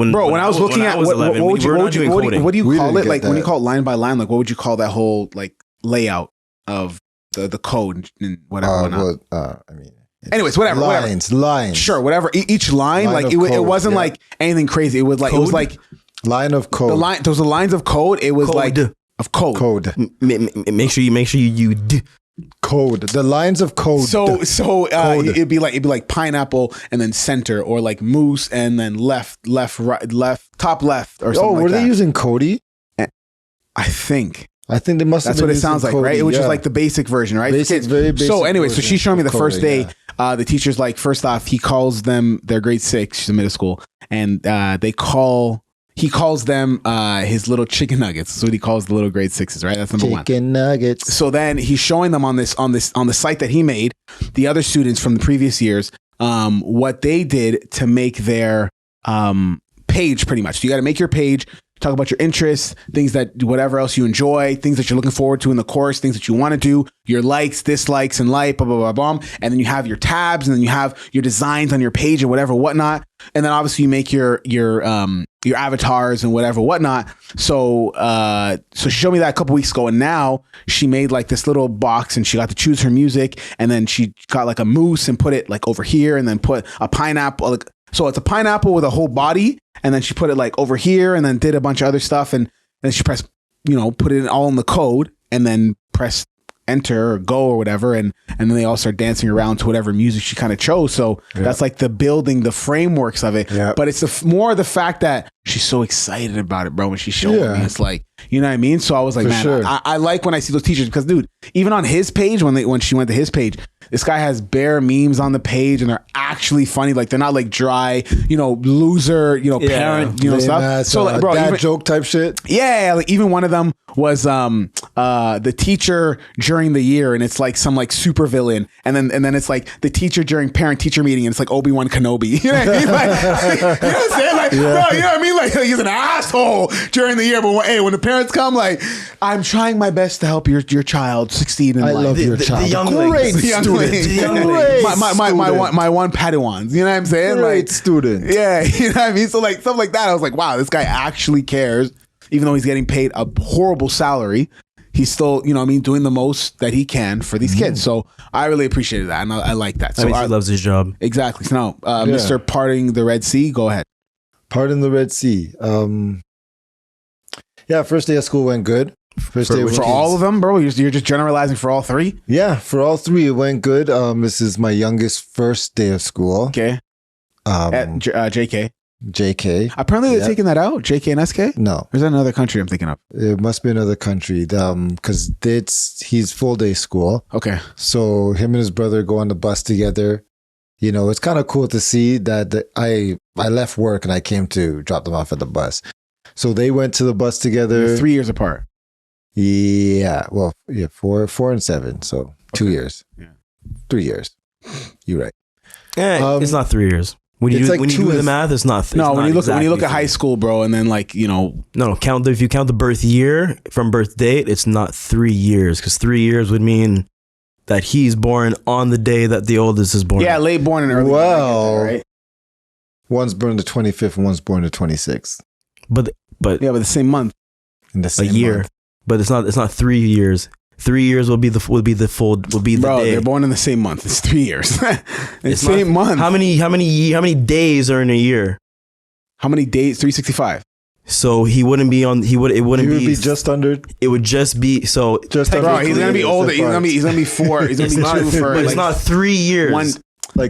was looking at was what 11, would we were you not doing coding. what do you We call didn't it? get Like when you that. call it line by line, like what would you call that whole like layout of the code and whatever? whatnot? I mean, Anyways, whatever. lines. Sure, whatever. Each line, Line like of it code, wasn't yeah. like anything crazy. It was like it was Code? like Line of code. the line. Those are lines of code. It was Code. like of code. Code. Make sure you Code. The lines of code. So Code. it'd be like pineapple and then center, or like moose and then left, right, top left, or something. Oh, like were that. they using Cody? I think. I think they must have That's been what it using sounds like, Cody, right? It was just yeah. like the basic version, right? Basic, very basic So anyway, so version she's showing me the of first coding, day. The teacher's like, first off, he calls them, they're grade 6, she's in middle school, and they call he calls them his little chicken nuggets. That's what he calls the little grade 6s, right? That's number one. Chicken nuggets. So then he's showing them on the site that he made, the other students from the previous years, what they did to make their page pretty much. So you got to make your page, talk about your interests, things that whatever else you enjoy, things that you're looking forward to in the course, things that you want to do, your likes, dislikes, and blah, blah, blah, blah. And then you have your tabs, and then you have your designs on your page and whatever, whatnot. And then obviously you make your avatars and whatever, whatnot. So she showed me that a couple weeks ago, and now she made like this little box, and she got to choose her music, and then she got like a moose and put it like over here, and then put a pineapple. Like, so it's a pineapple with a whole body, and then she put it like over here, and then did a bunch of other stuff, and then she pressed, put it all in the code, and then press enter or go or whatever, and then they all start dancing around to whatever music she kind of chose. So that's like the building, the frameworks of it. Yeah. But it's more the fact that she's so excited about it, bro. When she showed me, it's like, you know what I mean? So I was like, man, sure. I like when I see those teachers, because dude, even on his page, when she went to his page, this guy has bare memes on the page, and they're actually funny. Like, they're not like dry, loser, parent, stuff. So like, bro, dad joke type shit. Yeah, like even one of them was the teacher during the year, and it's like some like super villain, and then it's like the teacher during parent teacher meeting, and it's like Obi-Wan Kenobi. You know what I mean? Like, you know what I'm saying? Like, bro, you know what I mean? Like, he's an asshole during the year, but when the parents come, like, I'm trying my best to help your child succeed in life. I love your child. The younglings. My one Padawans. You know what I'm saying? Great like student. Yeah, you know what I mean? So like stuff like that, I was like, wow, this guy actually cares. Even though he's getting paid a horrible salary, he's still, doing the most that he can for these kids. So I really appreciated that, and I like that. So he loves his job. Exactly. So now, Mr. Parting the Red Sea, go ahead. Parting the Red Sea. First day of school went good. For all of them, bro? You're just generalizing for all three? Yeah, for all three, it went good. This is my youngest first day of school. Okay. At JK. JK. Apparently they're taking that out, JK and SK? No. Or is that another country I'm thinking of? It must be another country, because he's full day school. Okay. So him and his brother go on the bus together. It's kind of cool to see that I left work and I came to drop them off at the bus. So they went to the bus together. They're 3 years apart. Yeah. Well, 4 and 7. So 2 years. Yeah. 3 years. You're right. Yeah, it's not 3 years. When you do the math, it's not. When you look at high school, bro, and then like no, if you count the birth year from birth date, it's not 3 years, because 3 years would mean that he's born on the day that the oldest is born. Yeah, late born and early. Well, born, right? One's born the 25th and one's born the 26th. But the same month. In the same year. month. But it's not 3 years. 3 years will be the day. They're born in the same month. It's 3 years. The same month. How many days are in a year? How many days? 365. So he wouldn't be on. He would be just under. It would just be so. Just bro, he's gonna be older. He's gonna be 4. He's gonna be 2 for. But it's not 3 years.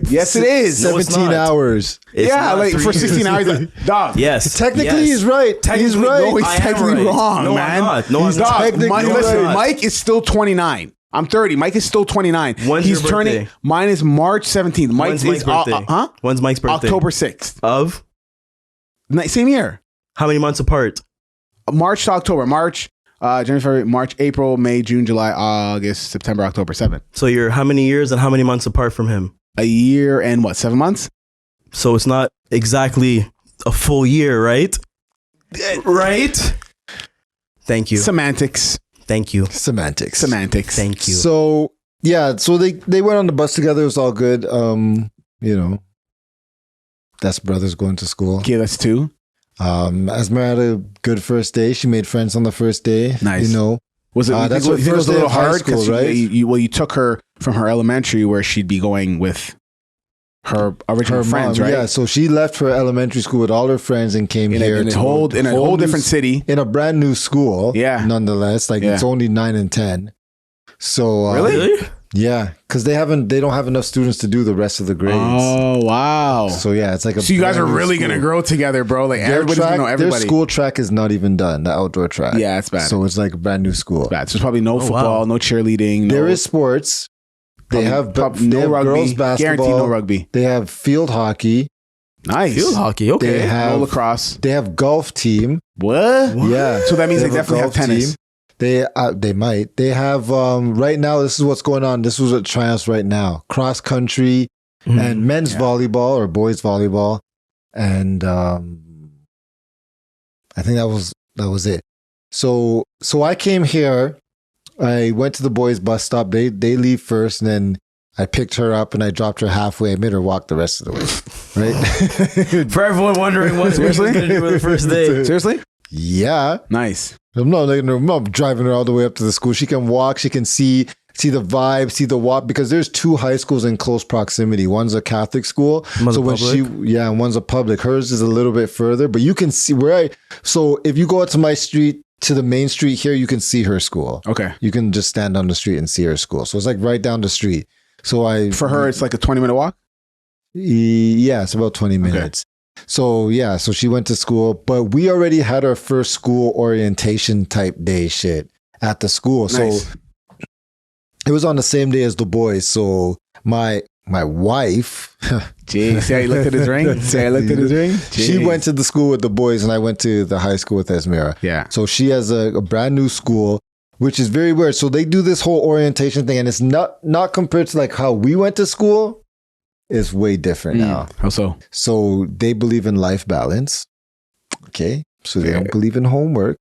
Yes, it is. 17 hours. For 16 hours. Dog. Yes. Technically, he's right. He's right. No, he's technically wrong, no, man. I'm not. No, he's technically right. Mike is still 29. I'm 30. Mike is still 29. When's your birthday? Mine is March 17th. When's Mike's birthday? When's Mike's birthday? October 6th. Of? Same year. How many months apart? March to October. March, January, February, March, April, May, June, July, August, September, October, 7. So you're how many years and how many months apart from him? A year and 7 months? So it's not exactly a full year, right? Right? Thank you. Semantics. Thank you. Semantics. Thank you. So they went on the bus together. It was all good. That's brothers going to school. Okay, that's 2. Esmer had a good first day. She made friends on the first day. Nice. Was it? That's what first day of high school, right? You took her from her elementary where she'd be going with her original friends, mom, right? Yeah. So she left her elementary school with all her friends and came here in a whole different city, in a brand new school. Yeah. Nonetheless, it's only 9 and 10. So really? Yeah, because they don't have enough students to do the rest of the grades. Oh wow! So yeah, it's like so you guys are really gonna grow together, bro. Like everybody's gonna know everybody. Their school track is not even done. The outdoor track. Yeah, it's bad. So it's like a brand new school. It's bad. So there's probably no football, no cheerleading. There is sports. They have no rugby. Girls basketball. Guaranteed no rugby. They have field hockey. Nice. Field hockey. Okay. They have No lacrosse. They have golf team. What? Yeah. So that means they have a definitely have golf tennis. team. They might. They have right now. This is what's going on. This was at Triumphs right now. Cross country and men's volleyball or boys volleyball, and I think that was it. So I came here. I went to the boys' bus stop. They leave first, and then I picked her up and I dropped her halfway. I made her walk the rest of the way. Right? For everyone wondering what she was going to do for the first day. Seriously? Yeah. Nice. I'm not driving her all the way up to the school. She can walk. She can see the vibe, see the walk, because there's 2 high schools in close proximity. One's a Catholic school. One's so when and one's a public. Hers is a little bit further, but you can see so if you go out to my street, to the main street here, you can see her school. Okay. You can just stand on the street and see her school. So it's like right down the street. So For her, it's like a 20-minute walk? Yeah, it's about 20 minutes. So yeah, so she went to school, but we already had our first school orientation type day shit at the school. Nice. So it was on the same day as the boys. So my wife, Jeez, see how he looked at his ring? she went to the school with the boys and I went to the high school with Esmira. Yeah. So she has a brand new school, which is very weird. So they do this whole orientation thing and it's not compared to like how we went to school. It's way different now. How so? So they believe in life balance. Okay. So they don't believe in homework.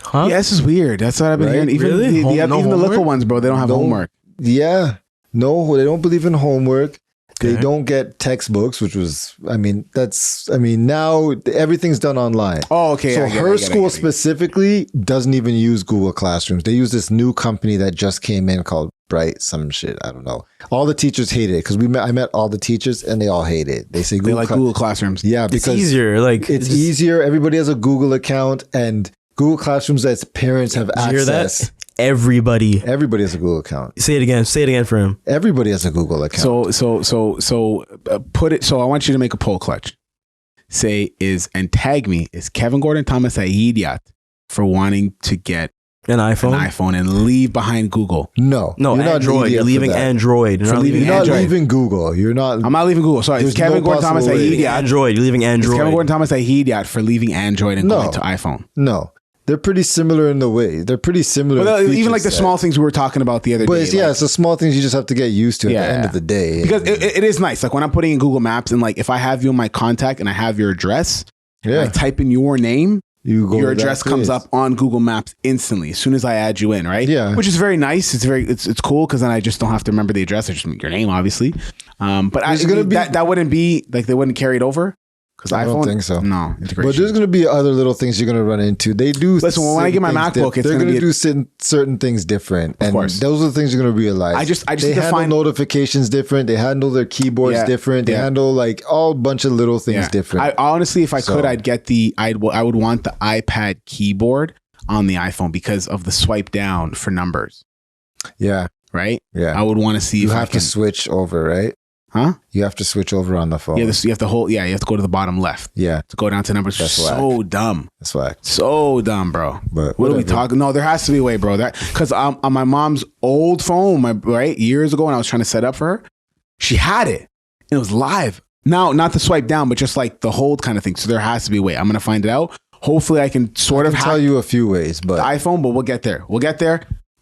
Huh? Yeah, this is weird. That's what I've been Right? hearing. Even, Really? even the little homework? ones, bro, they don't have homework. Yeah. No, they don't believe in homework. They Okay. don't get textbooks, which was, now everything's done online. Oh, okay. So I get it, her I get it, school I get it. specifically doesn't even use Google Classrooms. They use this new company that just came in called Bright, some shit. I don't know. All the teachers hate it because I met all the teachers and they all hate it. They say They like Google Classrooms. Yeah, It's because easier. Like it's just- easier. Everybody has a Google account and Google Classrooms as parents have Did you hear that? access. Everybody. Everybody has a Google account. Say it again. Say it again for him. Everybody has a Google account. So put it. So I want you to make a poll clutch. And tag me. Is Kevin Gordon Thomas an idiot for wanting to get An iPhone. an iPhone and leave behind Google? No, No, you're not an Android. idiot You're for leaving that. Android. For leaving You're not Android. leaving Google. You're not. I'm not leaving Google. Sorry, is There's Kevin no Gordon Thomas an possible way. idiot? Android. You're leaving Is Android. Kevin Gordon Thomas an idiot for leaving Android and No. going to iPhone? No, they're pretty similar in the way. They're pretty similar. Well, feature even like the set. small things we were talking about the other But day. it's, like- it's the small things you just have to get used to at the end of the day. Because it is nice. Like when I'm putting in Google Maps and like if I have you in my contact and I have your address, and I type in your name, you go your to that address comes place. up on Google Maps instantly as soon as I add you in, right? Yeah. Which is very nice. It's cool because then I just don't have to remember the address. I just your name, obviously. But There's gonna be- that wouldn't be like they wouldn't carry it over because I don't think so. No, But there's going to be other little things you're going to run into. They do. Listen, when I get my certain things MacBook, it's they're gonna going to be do certain things different, and course. those are the things you're going to realize. I just they need to handle find- notifications different. They handle their keyboards Yeah. different. They Yeah. handle like all bunch of little things different. I honestly, if I could, So- I'd get I would want the iPad keyboard on the iPhone because of the swipe down for numbers, yeah, right? yeah. I would want to see You if I have can, to switch over, right? huh? You have to switch over on the phone. Yeah, you have to you have to go to the bottom left yeah, to go down to numbers. That's So dumb. that's whack. So dumb, bro. But What are we whatever. talking? No, there has to be a way, bro. That because on my mom's old phone, years ago when I was trying to set up for her, she had it. And it was live. Now, not the swipe down, but just like the hold kind of thing. So there has to be a way. I'm gonna find it out. Hopefully, I can sort of I'll tell hack you a few ways, but the iPhone, but we'll get there. We'll get there.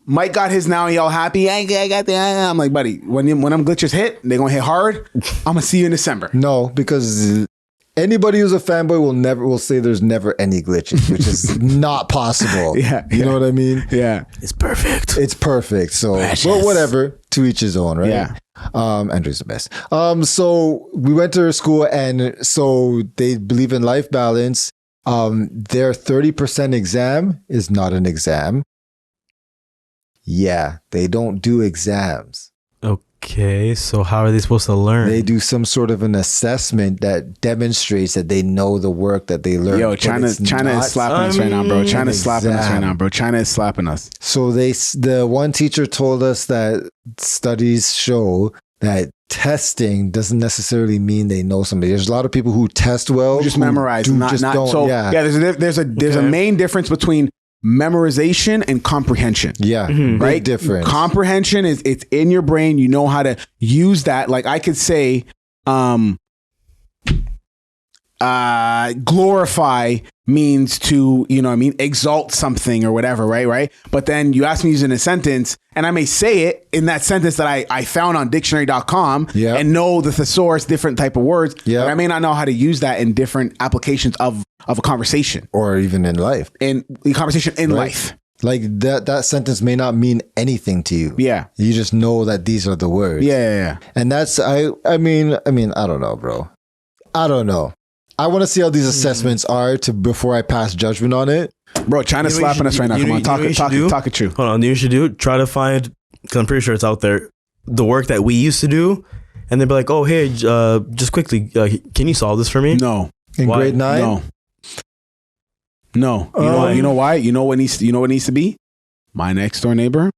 Mike got his now. He all happy. I got the. I'm like, buddy, when them glitches hit, they're gonna hit hard. I'm gonna see you in December. no, because anybody who's a fanboy will say there's never any glitches, which is not possible. Yeah, you know yeah. what I mean. Yeah. It's perfect. It's perfect. So, Precious. but whatever. To each his own, right? Yeah. Andrew's the best. So we went to her school, and so they believe in life balance. Their 30% exam is not an exam. Yeah, they don't do exams. Okay, so how are they supposed to learn? They do some sort of an assessment that demonstrates that they know the work that they learn. Yo, but China it's is not- slapping us right now, bro. China's slapping us right exam. now, bro. China is slapping us. So the one teacher told us that studies show that testing doesn't necessarily mean they know something. There's a lot of people who test well, Just who memorize, do not. don't. So yeah, there's a main difference between memorization and comprehension. yeah, Right? big difference. Comprehension is it's in your brain. You know how to use that. Like I could say, glorify means to, you know what I mean, exalt something or whatever, right? But then you ask me to use it in a sentence, and I may say it in that sentence that I found on dictionary.com and know the thesaurus, different type of words, but I may not know how to use that in different applications of a conversation. Or even in life. In the conversation in life. Like that sentence may not mean anything to you. Yeah. You just know that these are the words. Yeah. And that's, I mean, I don't know, bro. I don't know. I want to see how these assessments are before I pass judgment on it. Bro, China's slapping us right now. Come on, talk it true. Hold on, you should do? Try to find, because I'm pretty sure it's out there, the work that we used to do, and they'd be like, oh, hey, just quickly, can you solve this for me? No. In grade 9? No. You know why? You know what needs to be? My next door neighbor.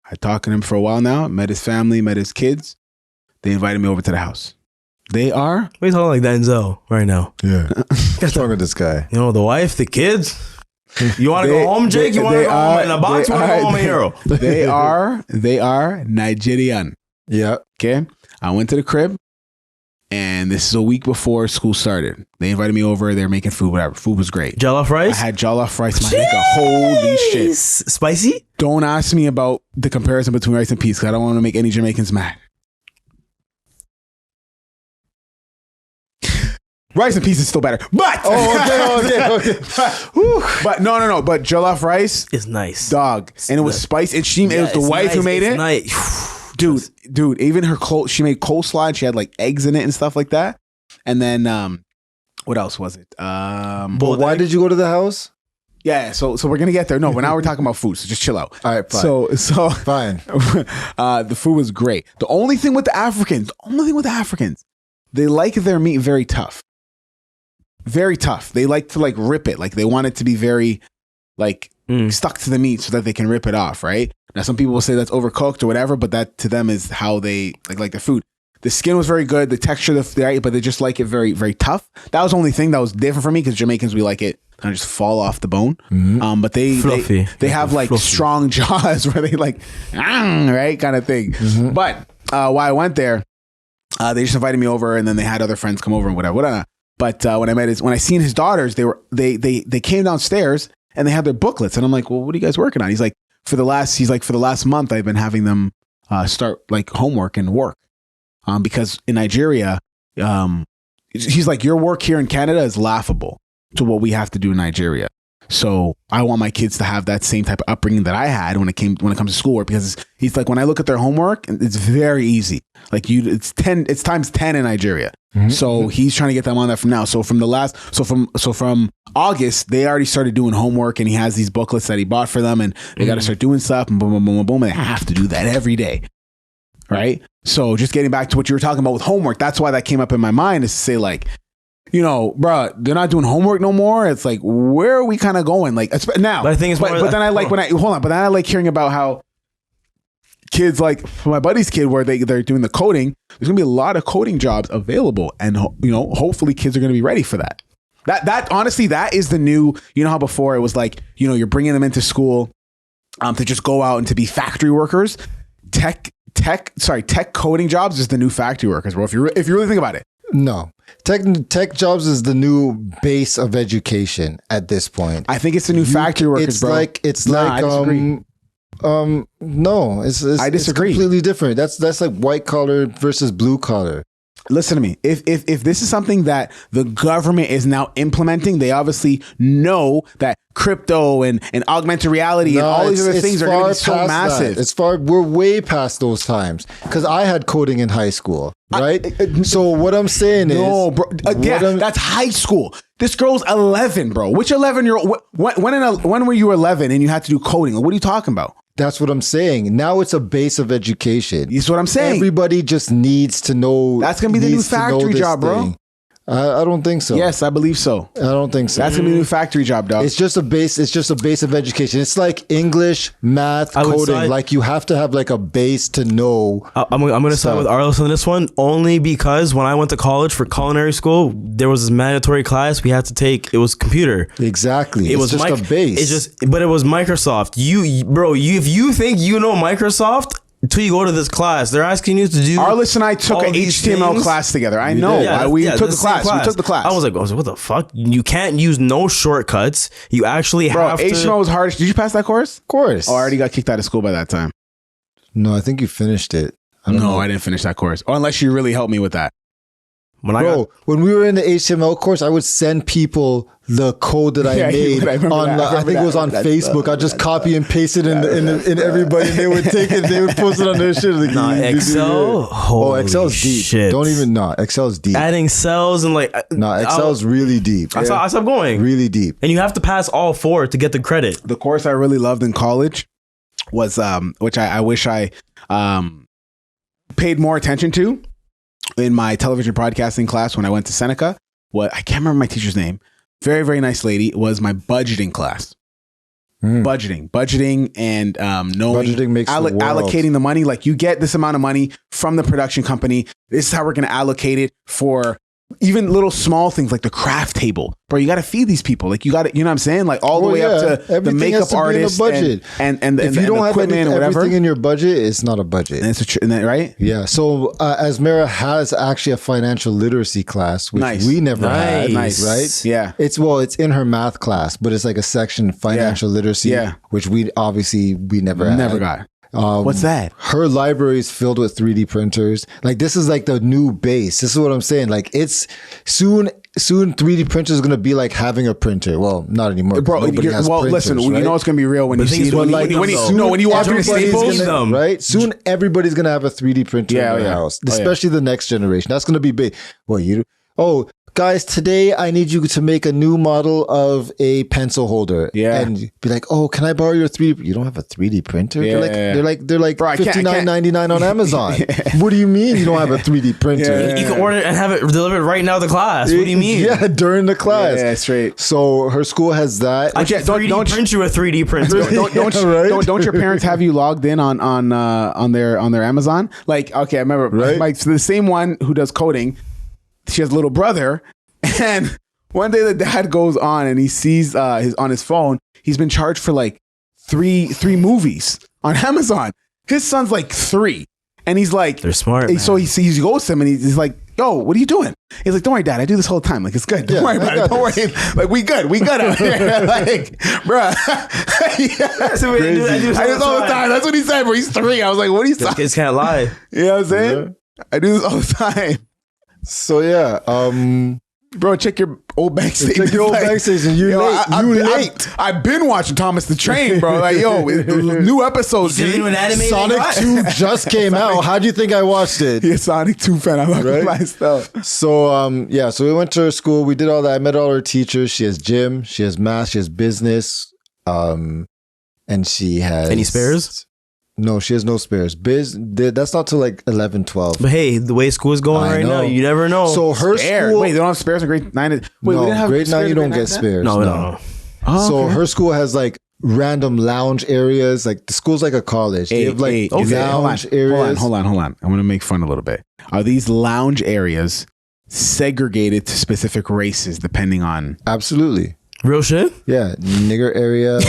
I talked to him for a while now, met his family, met his kids. They invited me over to the house. They are. We're talking like Denzel right now. Yeah. What's wrong with this guy? You know, the wife, the kids. You want to go home, Jake? You want to go home in a box? You want to go home, a hero? They are Nigerian. Yeah. Okay. I went to the crib, and this is a week before school started. They invited me over. They're making food, whatever. Food was great. Jollof rice? I had jollof rice. My nigga, holy shit. Spicy? Don't ask me about the comparison between rice and peas, because I don't want to make any Jamaicans mad. Rice and peas is still better, but okay. But no. But jollof rice is nice, dog, and it was spicy. And it was the wife who made it. Nice. Dude. Even her she made coleslaw. And she had like eggs in it and stuff like that. And then what else was it? But why did you go to the house? Yeah, so we're gonna get there. No, but now we're talking about food, so just chill out. All right, fine. So fine. The food was great. The only thing with the Africans, they like their meat very tough. Very tough. They like to like rip it. Like they want it to be very like stuck to the meat so that they can rip it off, right? Now some people will say that's overcooked or whatever, but that to them is how they like their food. The skin was very good, the texture, but they just like it very, very tough. That was the only thing that was different for me, because Jamaicans, we like it kind of just fall off the bone. But they have like fluffy, strong jaws where they like, right, kind of thing. But while I went there, they just invited me over, and then they had other friends come over and whatever. But when I seen his daughters, they came downstairs and they had their booklets, and I'm like, well, what are you guys working on? He's like, for the last month, I've been having them start like homework and work, because in Nigeria, he's like, your work here in Canada is laughable to what we have to do in Nigeria. So I want my kids to have that same type of upbringing that I had when it comes to schoolwork, because he's like, when I look at their homework, it's very easy. Like it's times 10 in Nigeria. So he's trying to get them on that from now. So from August, they already started doing homework, and he has these booklets that he bought for them, and they got to start doing stuff, and boom, boom, boom, boom, and they have to do that every day. Right. So just getting back to what you were talking about with homework, that's why that came up in my mind, is to say like, you know, bro, they're not doing homework no more. It's like, where are we kind of going? Like now, but I think it's but then I like but then I like hearing about how kids, like my buddy's kid, where they're doing the coding. There's gonna be a lot of coding jobs available, and you know, hopefully kids are gonna be ready for that. That honestly, that is the new. You know how before it was like, you know, you're bringing them into school to just go out and to be factory workers. Tech coding jobs is the new factory workers, bro. If you really think about it. No. Tech jobs is the new base of education at this point. I think it's the new factory workers, bro. I disagree. No, it's I disagree. It's completely different. That's like white collar versus blue collar. Listen to me. If this is something that the government is now implementing, they obviously know that crypto and augmented reality and all these other things are going to be so massive. We're way past those times, because I had coding in high school, right? So what I'm saying is, no, bro, that's high school. This girl's 11, bro. Which 11-year-old? When were you 11 and you had to do coding? What are you talking about? That's what I'm saying. Now it's a base of education. That's what I'm saying. Everybody just needs to know. That's going to be the new factory job, bro. I don't think so. Yes, I believe so. I don't think so. That's gonna be a new factory job, dog. It's just a base. It's just a base of education. It's like English, math, coding. Like you have to have like a base to know. I'm gonna side with Arlos on this one, only because when I went to college for culinary school, there was this mandatory class we had to take. It was computer. Exactly. It was just a base. But it was Microsoft. If you think you know Microsoft, until you go to this class. They're asking you to do. Arliss and I took all an these HTML things. class together. I know. We took the class. We took the class. I was like, what the fuck? You can't use no shortcuts. You actually have to. HTML was hard. Did you pass that course? Of course. Oh, I already got kicked out of school by that time. No, I think you finished it. I don't know. I didn't finish that course. Or unless you really helped me with that. When we were in the HTML course, I would send people the code that I made on. I think it was on Facebook. I just copy and paste it in everybody, and they would take it. They would post it on their shit. Like, Excel. Excel's deep. Shit. Don't even Excel's deep. Adding cells and like. Excel's really deep. I stopped going. Really deep. And you have to pass all 4 to get the credit. The course I really loved in college was, which I wish I paid more attention to in my television broadcasting class when I went to Seneca. I can't remember my teacher's name. Very, very nice lady. Was my budgeting class. Budgeting and knowing Budgeting makes the world. allocating the money. Like, you get this amount of money from the production company. This is how we're going to allocate it for even little small things like the craft table. Bro, you got to feed these people. Like, you got to, you know what I'm saying? Like, all the way up to the Everything makeup has to be in the artist budget. and if you don't have equipment and whatever. everything in your budget, it's not a budget. And it's right? Yeah. So Asmera has actually a financial literacy class, which Nice. we never had. Nice. Right? Yeah. It's in her math class, but it's like a section financial literacy, which we never had. Never got. What's that? Her library is filled with 3D printers. Like, this is like the new base. This is what I'm saying. Like, it's soon 3D printer is going to be like having a printer. Well, not anymore. Bro, printers, listen, right? you know it's going to be real when you see it. When you walk into Staples. Right? Soon everybody's going to have a 3D printer in their house, especially the next generation. That's going to be big. Guys, today I need you to make a new model of a pencil holder. Yeah. And be like, oh, can I borrow your 3D? You don't have a 3D printer? Yeah. They're like Bro, $59.99 on Amazon. What do you mean you don't have a 3D printer? You can order it and have it delivered right now to class. What do you mean? Yeah, during the class. Yeah, straight. So her school has that. I can't print you a 3D printer. Don't your parents have you logged in on their Amazon? Like, okay, I remember the same one who does coding. She has a little brother, and one day the dad goes on and he sees on his phone he's been charged for like three movies on Amazon. His son's like 3, and he's like, they're smart. So he goes to him and he's like, "Yo, what are you doing?" He's like, "Don't worry, Dad. I do this all the time. Like, it's good. Don't worry about it. Don't worry. Like, we good out here." Like, bruh. I do this all the time. That's what he said, bro. He's 3. I was like, what are you saying? Kids can't lie. You know what I'm saying? Yeah. I do this all the time. So yeah, bro, check your old bank statement. Check your old bank statement. You late. I've been watching Thomas the Train, bro. Like, yo, new episodes. Sonic 2 just came out. How do you think I watched it? Yeah, Sonic 2 fan. I love my stuff. So so we went to her school. We did all that. I met all her teachers. She has gym. She has math. She has business. And she has any spares? No, she has no spares. That's not till like 11, 12. But hey, the way school is going now, you never know. So her school... Wait, they don't have spares in grade 9? Wait, we didn't have grade 9 you don't get spares. No. Oh, so her school has like random lounge areas. Like, the school's like a college. They have like lounge areas. Hold on. I'm going to make fun a little bit. Are these lounge areas segregated to specific races depending on... Absolutely. Real shit? Yeah, nigger area.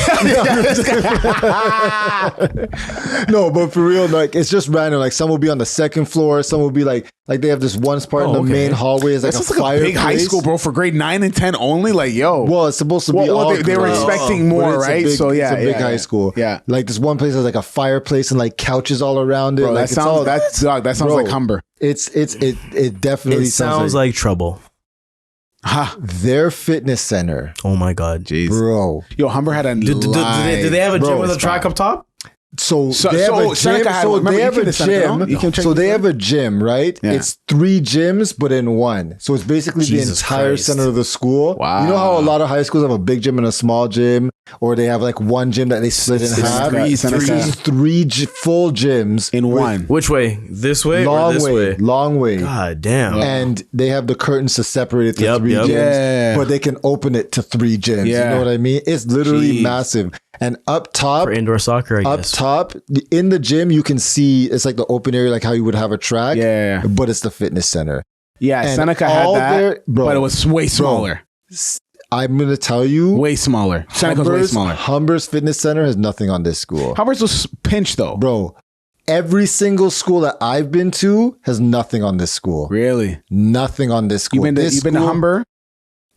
No, but for real, like, it's just random. Like, some will be on the second floor. Some will be like they have this one part in the main hallway. It's like That's a fireplace. Big high school, bro, for grade 9 and 10 only. Like, yo. Well, it's supposed to be all they were expecting more, right? It's a big high school. Yeah. Like, this one place has like a fireplace and like couches all around it. Bro, like, that sounds like Humber. It definitely sounds like trouble. Their fitness center. Oh my god, jeez, bro. Yo, Humber had a. Do they have a gym with a track up top? So they have a gym. So they have a gym, right? Yeah. It's 3 gyms, but in one. So it's basically the entire center of the school. Wow. You know how a lot of high schools have a big gym and a small gym, or they have like one gym that they split in half. Three full gyms in one. Which way? This way or this way? Long way. God damn. And they have the curtains to separate it to 3 gyms, but they can open it to 3 gyms. You know what I mean? It's literally massive. And up top, for indoor soccer, I guess. Up top, in the gym, you can see it's like the open area, like how you would have a track. Yeah. But it's the fitness center. Yeah, and Seneca had that, but it was way smaller. I'm going to tell you. Way smaller. Seneca's way smaller. Humber's fitness center has nothing on this school. Humber's was pinched though. Bro, Every single school that I've been to has nothing on this school. Really? Nothing on this school. You've been to Humber?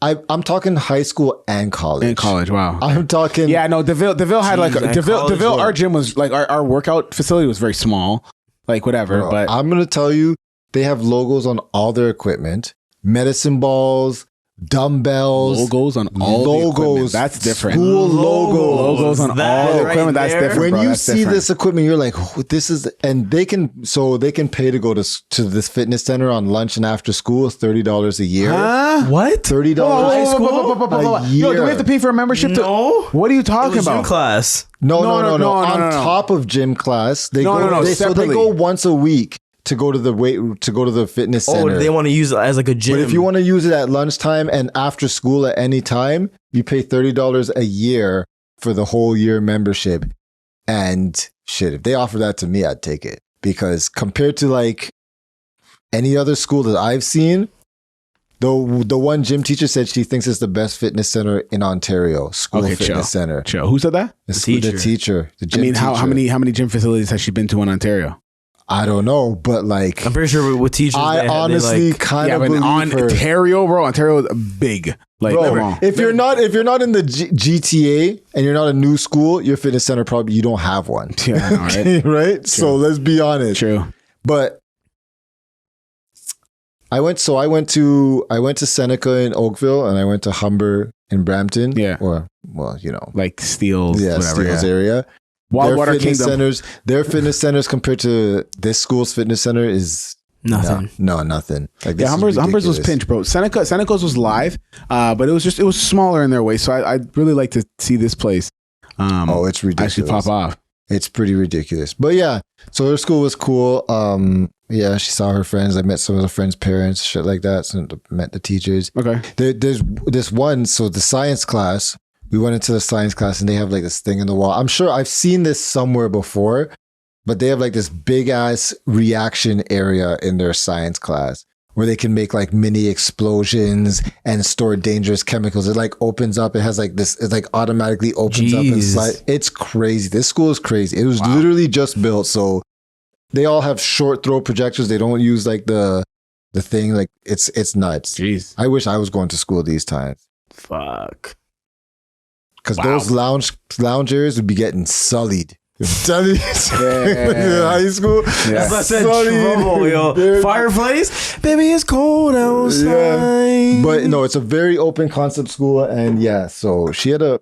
I'm talking high school and college. In college, wow. I'm talking. Yeah, no, DeVille had like DeVille. Our gym was like our workout facility was very small, like whatever. Bro, but I'm gonna tell you, they have logos on all their equipment, medicine balls, dumbbells, logos on all the equipment. That's different. School logos on all the equipment. That's different. When bro. you That's see different. this equipment, you're like, oh, "This is," and they can pay to go to this fitness center on lunch and after school. It's $30 a year. Huh? What? $30 a year. Yo, do we have to pay for a membership? No. What are you talking Gym about? class. No. No. On top of gym class, they No, go. no, So they separately. go once a week to go to the fitness Oh, center. they want to use it as like a gym. But if you want to use it at lunchtime and after school at any time, you pay $30 a year for the whole year membership. And shit, if they offer that to me, I'd take it. Because compared to like any other school that I've seen, the one gym teacher said she thinks it's the best fitness center in Ontario. School fitness chill. center. Chill. Who said that? The teacher. The gym teacher. How many gym facilities has she been to in Ontario? I don't know, but like I'm pretty sure with teachers, I honestly kind of but believe her. Ontario, bro. Ontario is big. Like, Bro, come on. if you're not in the GTA and you're not a new school, your fitness center probably you don't have one. Yeah, I know, right? Right? So let's be honest. True. But I went to Seneca in Oakville and I went to Humber in Brampton. Yeah. Or well, you know. Like Steels, Yeah, whatever. Steeles area. Wildwater Kingdom. Their fitness centers compared to this school's fitness center is nothing. No, nothing. Like this Yeah, is Humber's was ridiculous. pinch, bro. Seneca's was live, but it was smaller in their way. So I'd really like to see this place. It's ridiculous. Actually pop off. It's pretty ridiculous. But yeah, so her school was cool. Yeah, she saw her friends. I met some of the friends' parents, shit like that. So met the teachers. Okay. There's this one, so the science class, we went into the science class and they have like this thing in the wall. I'm sure I've seen this somewhere before, but they have like this big ass reaction area in their science class where they can make like mini explosions and store dangerous chemicals. It like opens up. It has like this, it like automatically opens up and Jeez. slides. It's crazy. This school is crazy. It was literally just built. So they all have short throw projectors. They don't use like the thing. Like it's nuts. Jeez. I wish I was going to school these times. Fuck. Because Wow. those loungers would be getting sullied. I'm telling you, Yeah. high school. Yeah. That's what I said. Sullied. Trouble, yo. They're- Fireplace, baby, it's cold outside. Yeah. But no, it's a very open concept school, and yeah, so she had a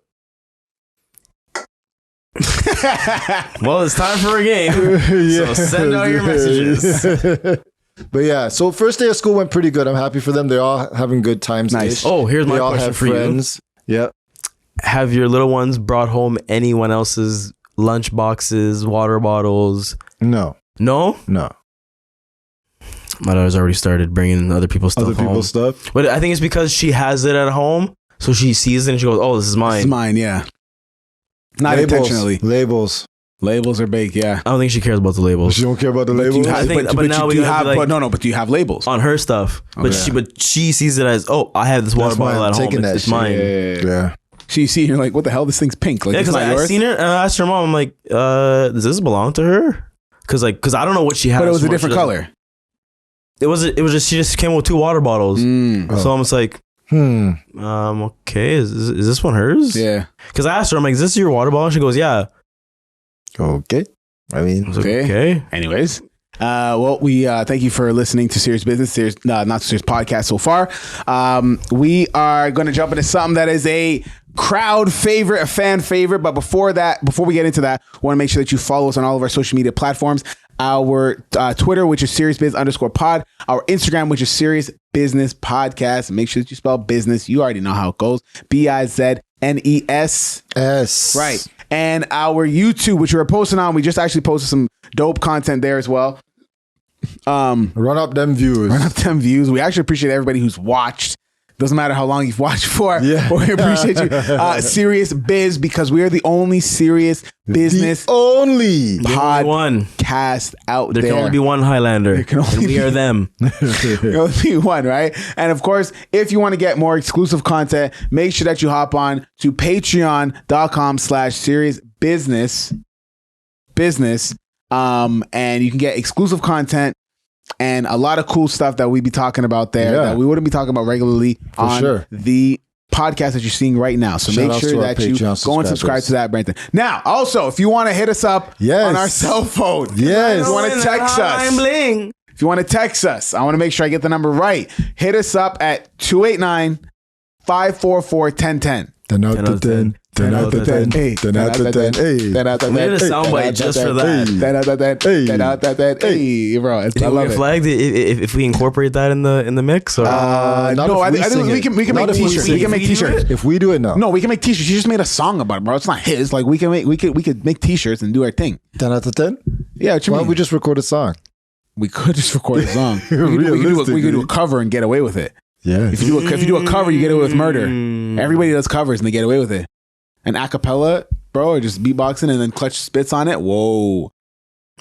Well, it's time for a game. So send out your messages. But yeah, so first day of school went pretty good. I'm happy for them. They're all having good times. Nice. Oh, here's my They all question have for you. friends. Yep. Have your little ones brought home anyone else's lunch boxes, water bottles? No. No? No. My daughter's already started bringing other people's stuff Other home. people's stuff. But I think it's because she has it at home, so she sees it and she goes, "Oh, this is mine." It's mine, yeah. Not intentionally. Labels. Labels are big, yeah. I don't think she cares about the labels She don't care about the But labels. you have, I think- but, but but now you we do gotta have, be like- but you have labels. on her stuff. But Okay. she sees it as, "Oh, I have this water That's mine. bottle I'm at home. taking It's, that it's shit. mine." Yeah. So you see, you're like, what the hell? This thing's pink. Like, Yeah, it's because not I yours. seen it and I asked her mom, I'm like, does this belong to her? Because I don't know what she has. But it was a from what she different doesn't- color. It was just she just came with 2 water bottles. Mm. So I'm just like, okay, is this one hers? Yeah. Because I asked her, I'm like, is this your water bottle? She goes, yeah. Okay. I I mean, was like, Okay. okay. Anyways, well, we thank you for listening to Serious Business, not so serious podcast so far. We are going to jump into something that is a crowd favorite, a fan favorite. But before we get into that, I want to make sure that you follow us on all of our social media platforms. Our Twitter, which is SeriousBiz_pod. Our Instagram, which is Serious Business Podcast. Make sure that you spell business. You already know how it goes. BIZNES. S. Right. And our YouTube, which we're posting on, we just actually posted some dope content there as well. Run up them views. Run up 10 views. We actually appreciate everybody who's watched. Doesn't matter how long you've watched for. Yeah. But we appreciate you. Serious Biz, because we are the only serious business The only. One. podcast out There there. can only be one Highlander. can only And we be- are them. There only be one, right? And of course, if you want to get more exclusive content, make sure that you hop on to patreon.com/seriousbusiness. And you can get exclusive content and a lot of cool stuff that we be talking about there that we wouldn't be talking about regularly on the podcast that you're seeing right now. So make sure that you go and subscribe to that, Brandon. Now, also, if you want to hit us up on our cell phone, if you want to text us, if you want to text us, I want to make sure I get the number right. Hit us up at 289-544-1010. 10 out of 10. 10 out of 10. 10 out of 10. 10 out of 10. We need a soundbite just for that. 10 out of 10. 10 out of 10. Hey, bro. I love it. Flagged if we incorporate that in the mix? Or? No, I think we can make t-shirts. We can make t-shirts. If we do it, no. No, we can make t-shirts. You just made a song about it, bro. It's not his. Like we could make t-shirts and do our thing. 10 out of 10? Yeah, what you Why mean? don't we just record a song? We could just record a song. we could do a cover and get away with it. Yeah. If you do a cover, you get away with murder. Everybody does covers and they get away with it. An acapella, bro, or just beatboxing and then Clutch spits on it. Whoa.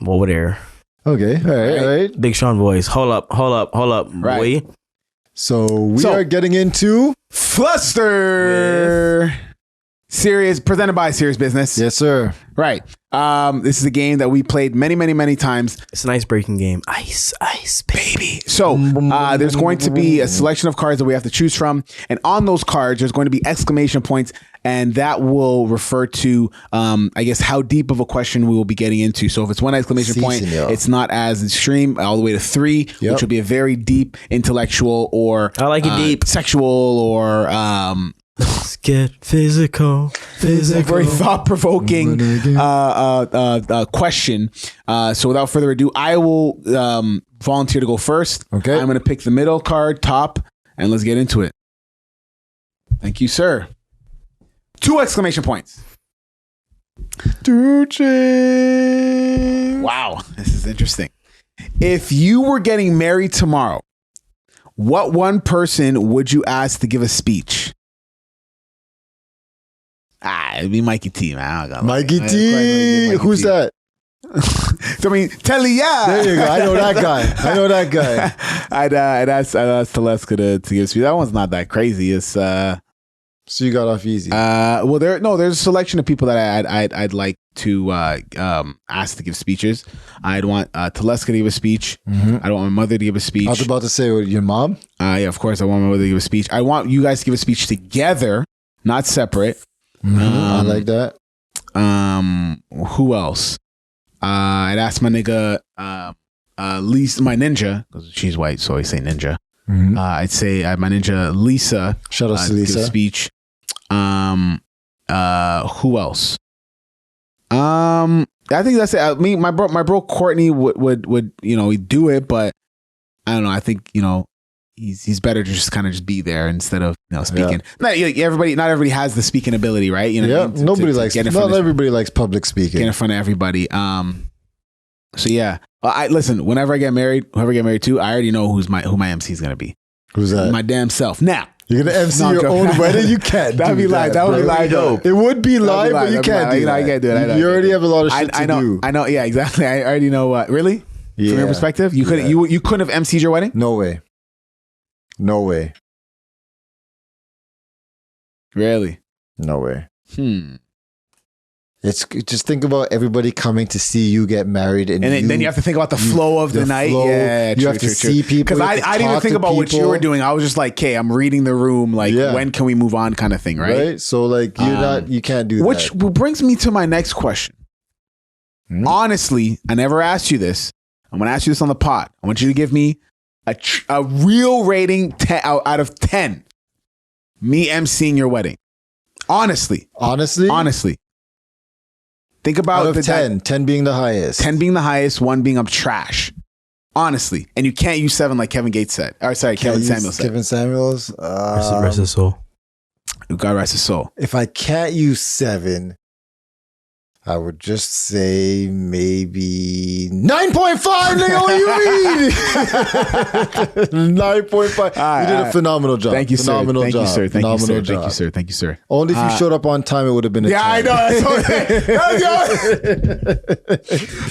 Whoa there. Okay. All right. Big Sean voice. Hold up. Right. Boy. So we are getting into Fluster. Presented by Serious Business. Yes, sir. Right. This is a game that we played many times. It's an icebreaking game. Ice, baby. So there's going to be a selection of cards that we have to choose from. And on those cards, there's going to be exclamation points. And that will refer to, I guess, how deep of a question we will be getting into. So if it's one exclamation point, it's not as extreme, all the way to 3, which will be a very deep intellectual or I like it deep, sexual or let's get physical. Very thought-provoking question. So without further ado, I will volunteer to go first. Okay. I'm going to pick the middle card, top, and let's get into it. Thank you, sir. 2 exclamation points. Wow, this is interesting. If you were getting married tomorrow, what one person would you ask to give a speech? It'd be Mikey T, man. Mikey T. Who's that? I mean, Telly, yeah. There you go. I know that guy. I'd ask Teleska to give a speech. That one's not that crazy. It's so you got off easy. Well, there's a selection of people that I'd like to ask to give speeches. I'd want Teleska to give a speech. I'd want my mother to give a speech. I was about to say your mom. Yeah, of course. I want my mother to give a speech. I want you guys to give a speech together, not separate. I like that. Who else? I'd ask my nigga, Lisa, my ninja, because she's white, so I say ninja. I'd say my ninja Lisa. Shout out to Lisa. Give a speech. Who else? I think that's it. My bro Courtney would he'd do it, but I don't know. I think he's better to just kind of just be there instead of speaking. Not everybody has the speaking ability, right? Nobody likes. Not everybody likes public speaking. Get in front of everybody. So yeah. Listen. Whenever I get married, whoever I get married to, I already know who my MC is gonna be. Who's that? My damn self. Now you're gonna MC your own wedding. You can't. That'd be live. That would be live. Dope. It would be live, but you can't do that. I can't do it. You already have a lot of shit to do. I know. Yeah, exactly. I already know what. Really? Yeah. From your perspective, you couldn't. You couldn't have MC'd your wedding. No way. Really? No way. It's just think about everybody coming to see you get married, and then you have to think about the flow of the night. Yeah, you have to see people. Because I didn't even think about what you were doing. I was just like, "Okay, I'm reading the room. Like, when can we move on?" Kind of thing, right? So like, you can't do that. Which brings me to my next question. Honestly, I never asked you this. I'm going to ask you this on the pod. I want you to give me a real rating out of 10. Me emceeing your wedding. Honestly. Think about out of 10. 10 being the highest. 10 being the highest, 1 being trash. Honestly. And you can't use 7 like Kevin Gates said. Or sorry, Kevin Samuels said. Kevin Samuels. Rest his soul. God rest his soul. If I can't use 7, I would just say maybe 9.5. Nigga, what do you mean? 9.5. You did a phenomenal job. Thank you, sir. Thank you, sir. Thank you, sir. Only if you showed up on time, it would have been a 10. I know.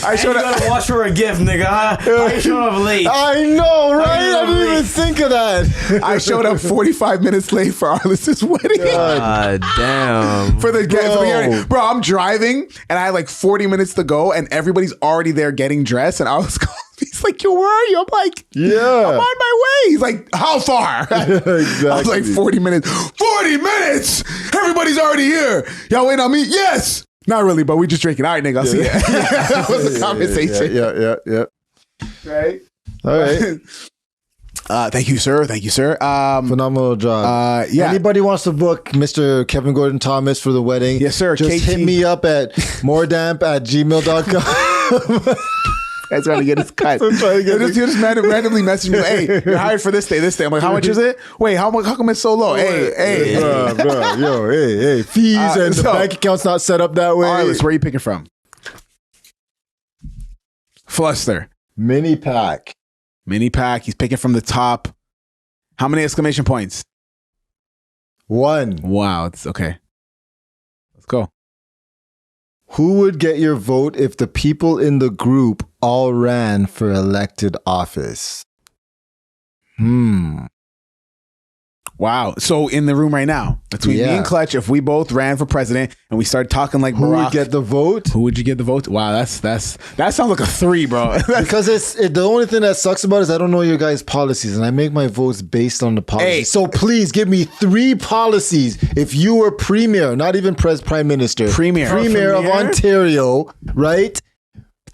I showed up. You gotta watch for a gift, nigga. I showed up late. I know, right? I didn't even think of that. I showed up 45 minutes late for Arliss's wedding. God damn. For the bro, I'm driving and I had like 40 minutes to go, and everybody's already there getting dressed, and I was he's like, yo, where are you? I'm like, I'm on my way. He's like, how far? Exactly. I was like, 40 minutes. 40 minutes? Everybody's already here. Y'all waiting on me? Yes. Not really, but we just drinking. All right, nigga, I'll see you. That was the conversation. Yeah. Right? All right. Thank you, sir. Phenomenal job. Yeah. Anybody wants to book Mr. Kevin Gordon Thomas for the wedding? Yes, sir. Just hit me up at moredamp@gmail.com. That's trying to get his cut. You just randomly message me, hey, you're hired for this day. I'm like, how much is it? Wait, how come it's so low? Hey. Bro, yo, hey. Fees and the bank account's not set up that way. All right, where are you picking from? Fluster. Mini pack. He's picking from the top. How many exclamation points? 1. Wow, it's okay. Let's go. Who would get your vote if the people in the group all ran for elected office? Wow. So in the room right now, between me and Clutch, if we both ran for president and we started talking like Who Barack, would get the vote? who would you get the vote? Wow, that sounds like a 3, bro. Because the only thing that sucks about it is I don't know your guys' policies, and I make my votes based on the policies. Hey. So please give me 3 policies. If you were premier, not even prime minister, premier of Ontario, right?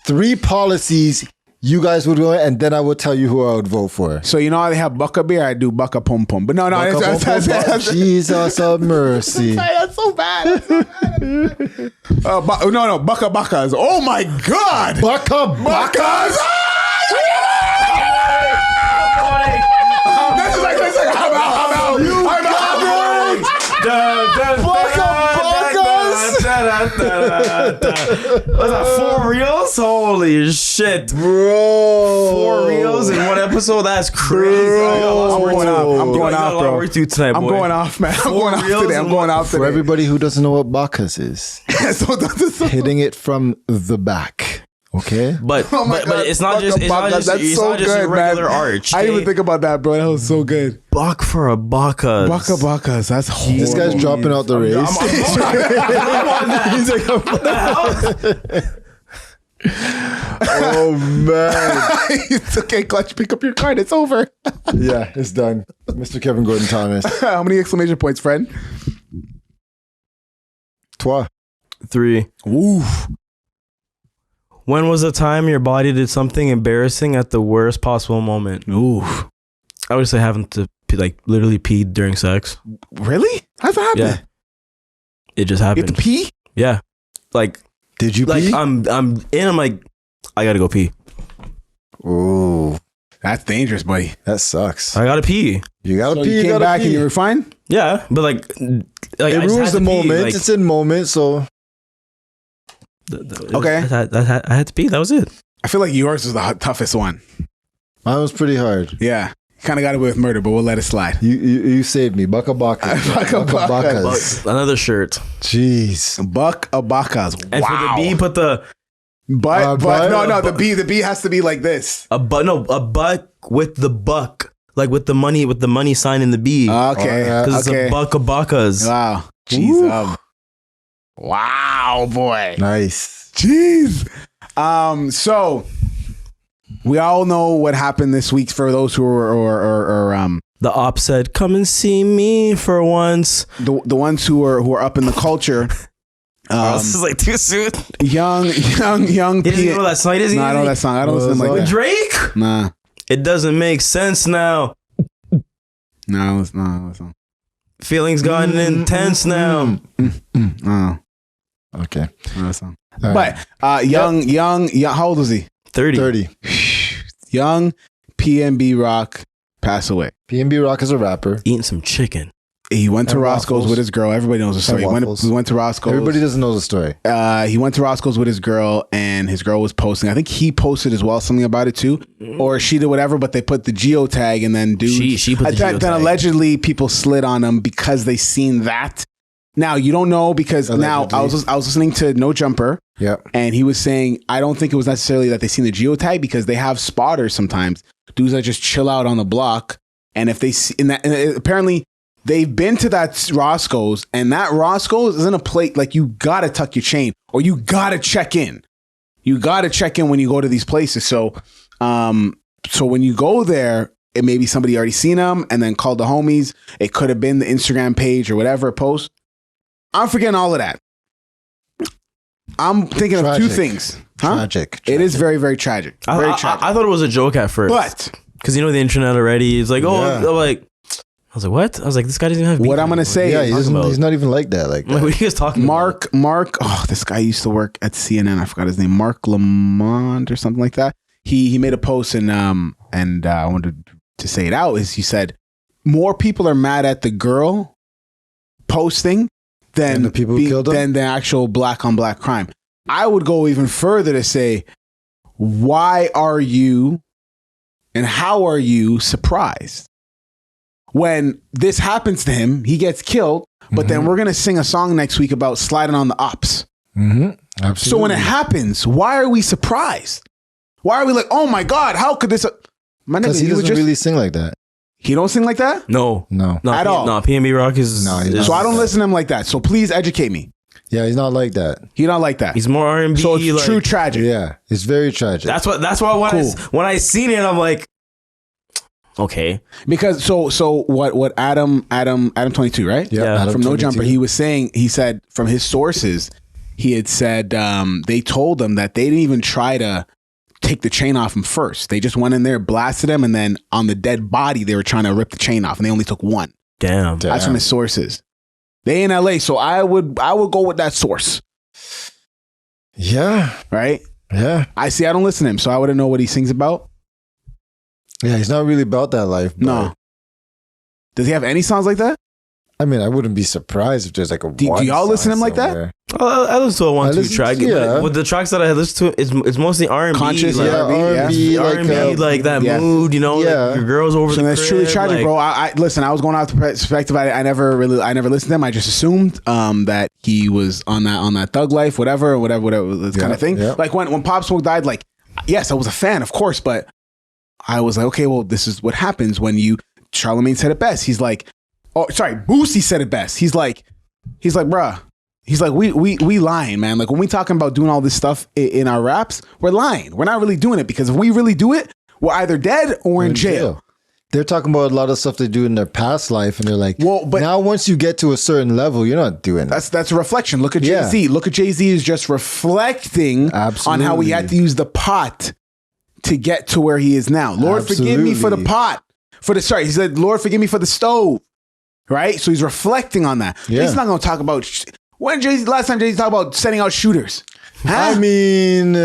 3 policies you guys would go, and then I would tell you who I would vote for. So you know how they have Buck a beer? I do Buck a pum pum. But no, that's Jesus of mercy. That's so bad. Buck-a-Bakkas. Oh my God. Buck-a-Bakkas. This is like, I'm out. Was that 4 reels? Holy shit, bro! 4 reels in one episode? That's crazy. I'm going off, bro. Work through tonight, boy. I'm going off, man. I'm going off today. For everybody who doesn't know what Bakkas is, hitting it from the back. Okay, but it's not just your regular arch. I didn't even think about that, bro. That was so good. Buck for a Bakkas. Buck-a-Bakkas. That's horrible. This guy's dropping out the race. He's like, oh man, it's okay, Clutch. Pick up your card. It's over. Yeah, it's done. Mr. Kevin Gordon Thomas. How many exclamation points, friend? 3. Oof. When was the time your body did something embarrassing at the worst possible moment? Oof. I would say having to literally pee during sex. Really? How's that happen? Yeah. It just happened. You have to pee? Yeah. Like, did you pee? I'm like, I gotta go pee. Oh, that's dangerous, buddy. That sucks. I gotta pee. You gotta so pee. You came back and you were fine? Yeah, but like it I ruins the moment. Like, it's in moment, so okay. I had to pee. That was it. I feel like yours was the toughest one. Mine was pretty hard. Yeah. Kind of got away with murder, but we'll let it slide. You saved me. Buck-a-Bakkas. Buck-a-Bakkas. Another shirt. Jeez. Buck-a-Bakkas. And for the B, put the but the B has to be like this. A buck with the buck. Like with the money sign in the B. Okay. Because it's a Buck-a-Bakkas. Wow. Jeez. Wow, boy. Nice. Jeez. So we all know what happened this week for those who are the op said, "Come and see me for once." The ones who are up in the culture. This is like too soon. Young. He doesn't know that song. No, I know that song. I don't listen like that. Drake. Nah. It doesn't make sense now. No, it's not. It's not. Feelings gotten intense now. Oh. Okay. No, that's not. But young. How old was he? 30. Young PNB Rock passed away. PNB Rock is a rapper. Eating some chicken. He went to Roscoe's waffles. with his girl. Everybody knows the story. He went to Roscoe's. Everybody doesn't know the story. He went to Roscoe's with his girl, and his girl was posting. I think he posted as well something about it too, or she did whatever. But they put the geotag, and then she put the geotag. Then allegedly people slid on him because they seen that. Now you don't know because allegedly. Now I was listening to No Jumper. Yeah, and he was saying I don't think it was necessarily that they seen the geotag because they have spotters sometimes. Dudes that just chill out on the block, and if they see apparently. They've been to that Roscoe's, and that Roscoe's isn't a place like you gotta tuck your chain. or you gotta check in. You gotta check in when you go to these places. So when you go there, it may be somebody already seen them and then called the homies. It could have been the Instagram page or whatever post. I'm forgetting all of that. I'm thinking of two things. Huh? Tragic. It is very, very tragic. Very tragic. I thought it was a joke at first. But because you know the internet already. It's like, I was like, what? I was like, this guy doesn't even have what I'm gonna say he's not even like that. Like, what are you guys talking about? Mark. Oh, this guy used to work at CNN. I forgot his name. Mark Lamont or something like that. He made a post and I wanted to say it out. Is he said more people are mad at the girl posting than the people who killed him? Than the actual black on black crime. I would go even further to say, why are you and how are you surprised? When this happens to him, he gets killed, but then we're going to sing a song next week about sliding on the ops. Absolutely. So when it happens, why are we surprised? Why are we like, oh my God, how could this? My nigga, because he doesn't really sing like that. He don't sing like that? No. At all. No, PNB Rock is... No, so I don't listen to him like that. So please educate me. Yeah, he's not like that. He's not like that. He's more R&B. So it's true tragic. Yeah, it's very tragic. That's why when I seen it, I'm like, okay. Because so what Adam 22, right? Yeah, Adam from 22. No Jumper, he said from his sources, he had said they told him that they didn't even try to take the chain off him first. They just went in there, blasted him, and then on the dead body, they were trying to rip the chain off, and they only took one. Damn. That's from his sources. They in LA, so I would go with that source. Yeah. Right? Yeah. I don't listen to him, so I wouldn't know what he sings about. Yeah, he's not really about that life. No. Does he have any songs like that? I mean, I wouldn't be surprised if there's like a. Do y'all listen to him like that? I listen to a 1-2 track. Yeah. With the tracks that I listen to, it's mostly R&B. Conscious, like, R&B, R&B, like that mood, you know, like your girl's over so the that's crib, truly tragic, like, bro. I listen. I was going off the perspective. I never listened to him. I just assumed that he was on that thug life, whatever, this kind of thing. Yeah. Like when Pop Smoke died, like yes, I was a fan, of course, but I was like, okay, well, this is what happens when you. Charlamagne said it best. He's like, oh, sorry, Boosie said it best. He's like, bruh. He's like, we lying, man. Like when we talking about doing all this stuff in our raps, we're lying. We're not really doing it because if we really do it, we're either dead or we're in jail. They're talking about a lot of stuff they do in their past life, and they're like, well, but now once you get to a certain level, you're not doing that. That's a reflection. Look at Jay-Z. Yeah. Look at Jay-Z is just reflecting on how he had to use the pot to get to where he is now. Lord, forgive me for the pot. He said, Lord, forgive me for the stove. Right? So he's reflecting on that. Yeah. He's not going to talk about... last time Jay-Z talked about sending out shooters? Huh? I mean,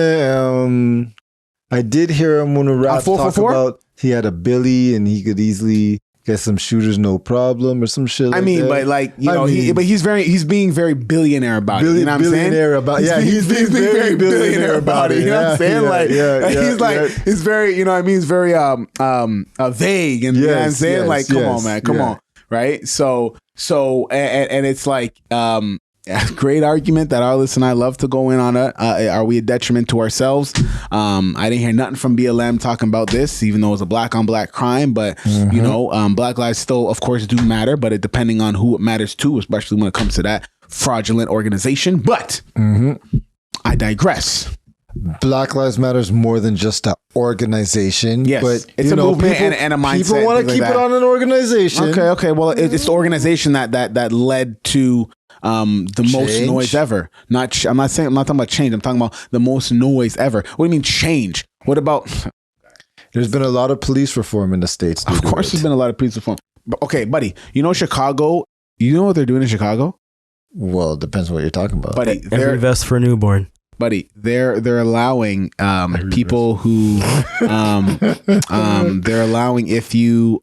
I did hear him when the rap talk about he had a Billy and he could easily get some shooters no problem or some shit like that. I mean, but like, he's being very billionaire about it. You know what I'm saying? He's being very billionaire about it. You know what I'm saying? He's very, you know what I mean? He's very vague. And you know what I'm saying? Like, come on, man. Come on. Right? So it's like, great argument that our listener and I love to go in on it. Are we a detriment to ourselves? I didn't hear nothing from BLM talking about this, even though it was a black on black crime. But you know, black lives still, of course, do matter. But it depending on who it matters to, especially when it comes to that fraudulent organization. But I digress. Black Lives Matters more than just an organization. Yes, but it's a movement and a mindset. People want to keep it on an organization. Okay. Well, it's the organization that led to the most noise ever. I'm not talking about change. I'm talking about the most noise ever. What do you mean change? What about? There's been a lot of police reform in the States. Of course, there's been a lot of police reform. But, okay, buddy, you know Chicago. You know what they're doing in Chicago? Well, it depends on what you're talking about. Buddy, every vest for a newborn. Buddy, they're allowing people who they're allowing if you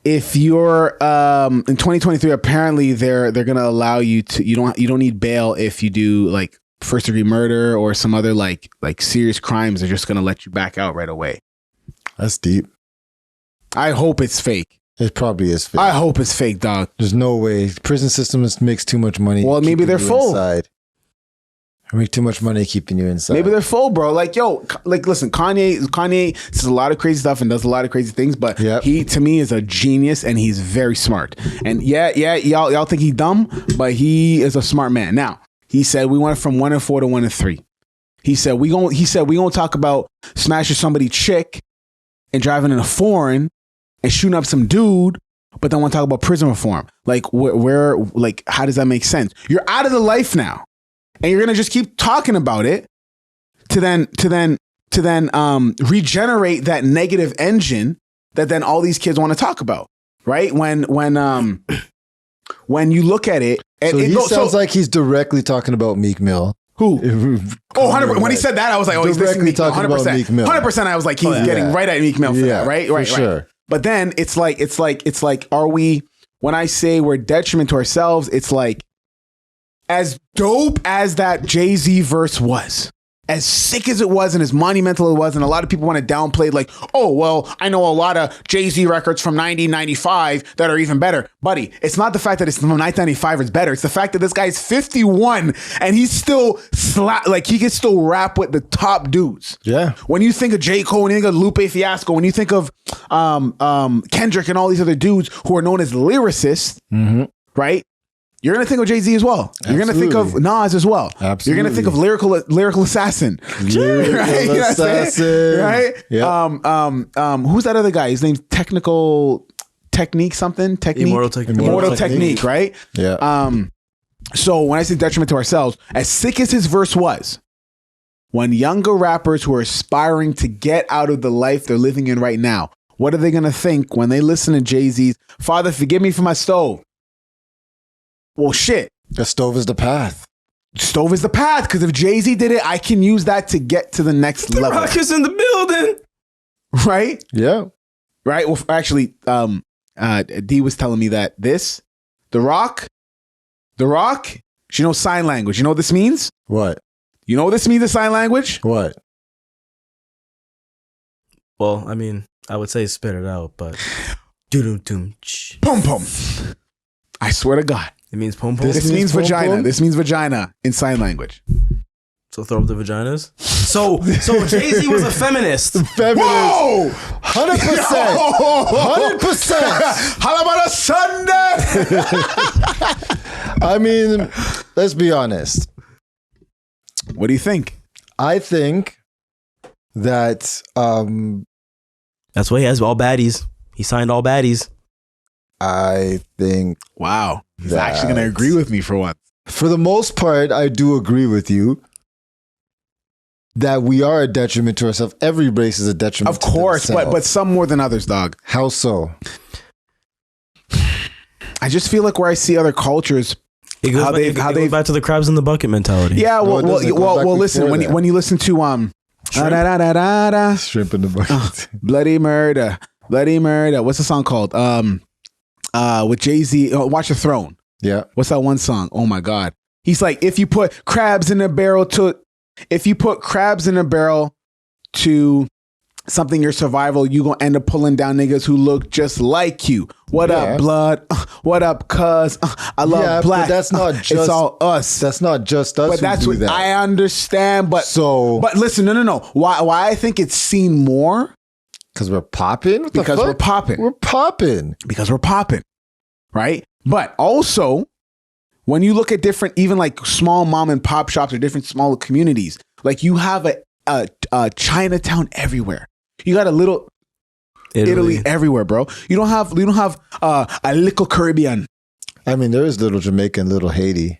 if you're in 2023 apparently they're gonna allow you to you don't need bail if you do like first degree murder or some other like serious crimes. They're just gonna let you back out right away. That's deep. I hope it's fake. It probably is fake. I hope it's fake, dog. There's no way. Prison system makes too much money. Well, maybe they're full. Inside. I make too much money keeping you inside. Maybe they're full, bro. Like, yo, like, listen, Kanye says a lot of crazy stuff and does a lot of crazy things, but he, to me, is a genius and he's very smart. And yeah, y'all think he's dumb, but he is a smart man. Now, He said we went from 1 and 4 to 1 and 3. He said we gonna talk about smashing somebody chick and driving in a foreign and shooting up some dude, but then want to talk about prison reform. Like where like how does that make sense? You're out of the life now, and you're gonna just keep talking about it to then regenerate that negative engine that then all these kids want to talk about, right? When you look at it, so he sounds like he's directly talking about Meek Mill. Who? 100%. When he said that, I was like, oh, he's directly talking 100%. about Meek Mill. 100%. I was like, he's getting right at Meek Mill for that, right? Right. Sure. But then it's like, are we? When I say we're detriment to ourselves, it's like, as dope as that Jay-Z verse was, as sick as it was and as monumental it was, and a lot of people want to downplay like, oh, well, I know a lot of Jay-Z records from 1995 that are even better. Buddy, it's not the fact that it's from 1995 is better. It's the fact that this guy's 51 and he's still he can still rap with the top dudes. Yeah. When you think of J. Cole, when you think of Lupe Fiasco, when you think of Kendrick and all these other dudes who are known as lyricists, right? You're going to think of Jay-Z as well. You're going to think of Nas as well. Absolutely. You're going to think of lyrical assassin. Lyrical right? assassin. Right? Yeah. Who's that other guy? His name's Immortal Technique, right? Yeah. So when I say detriment to ourselves, as sick as his verse was, when younger rappers who are aspiring to get out of the life they're living in right now, what are they going to think when they listen to Jay-Z's "Father, forgive me for my stove"? Well, shit. The stove is the path. Stove is the path, because if Jay-Z did it, I can use that to get to the next level. The Rock is in the building. Right? Yeah. Right? Well, actually, D was telling me that The Rock, she knows sign language. You know what this means? What? You know what this means, the sign language? What? Well, I mean, I would say spit it out, but Pum pum. I swear to God. It means pom pom. This means pom vagina. pom? This means vagina in sign language. So throw up the vaginas. So Jay-Z was a feminist. Feminist. Whoa! 100%. 100%. How about a Sunday? I mean, let's be honest. What do you think? I think that That's why he has all baddies. He signed all baddies. I think Wow. He's actually going to agree with me for once. for the most part, I do agree with you that we are a detriment to ourselves. Every race is a detriment Of course, to themselves. but some more than others, dog. How so? I just feel like where I see other cultures, It goes, back to the crabs in the bucket mentality. yeah. No, it doesn't. It goes back Listen. before that. When you listen to da-da-da-da-da, Shrimp in the bucket. bloody murder. What's the song called? With Jay-Z, Watch the Throne. Yeah. What's that one song? Oh my God. He's like, if you put crabs in a barrel to something your survival, you gonna end up pulling down niggas who look just like you. What up, blood? What up, cuz? I love black. But that's not just it's all us. That's not just us. But that's what I understand. But listen, no. Why I think it's seen more? Because we're popping? Because we're popping. We're popping. Because we're popping. Right? But also, when you look at different, even like small mom and pop shops or different smaller communities, like you have a Chinatown everywhere. You got a little Italy everywhere, bro. You don't have a little Caribbean. I mean, there is little Jamaica and little Haiti.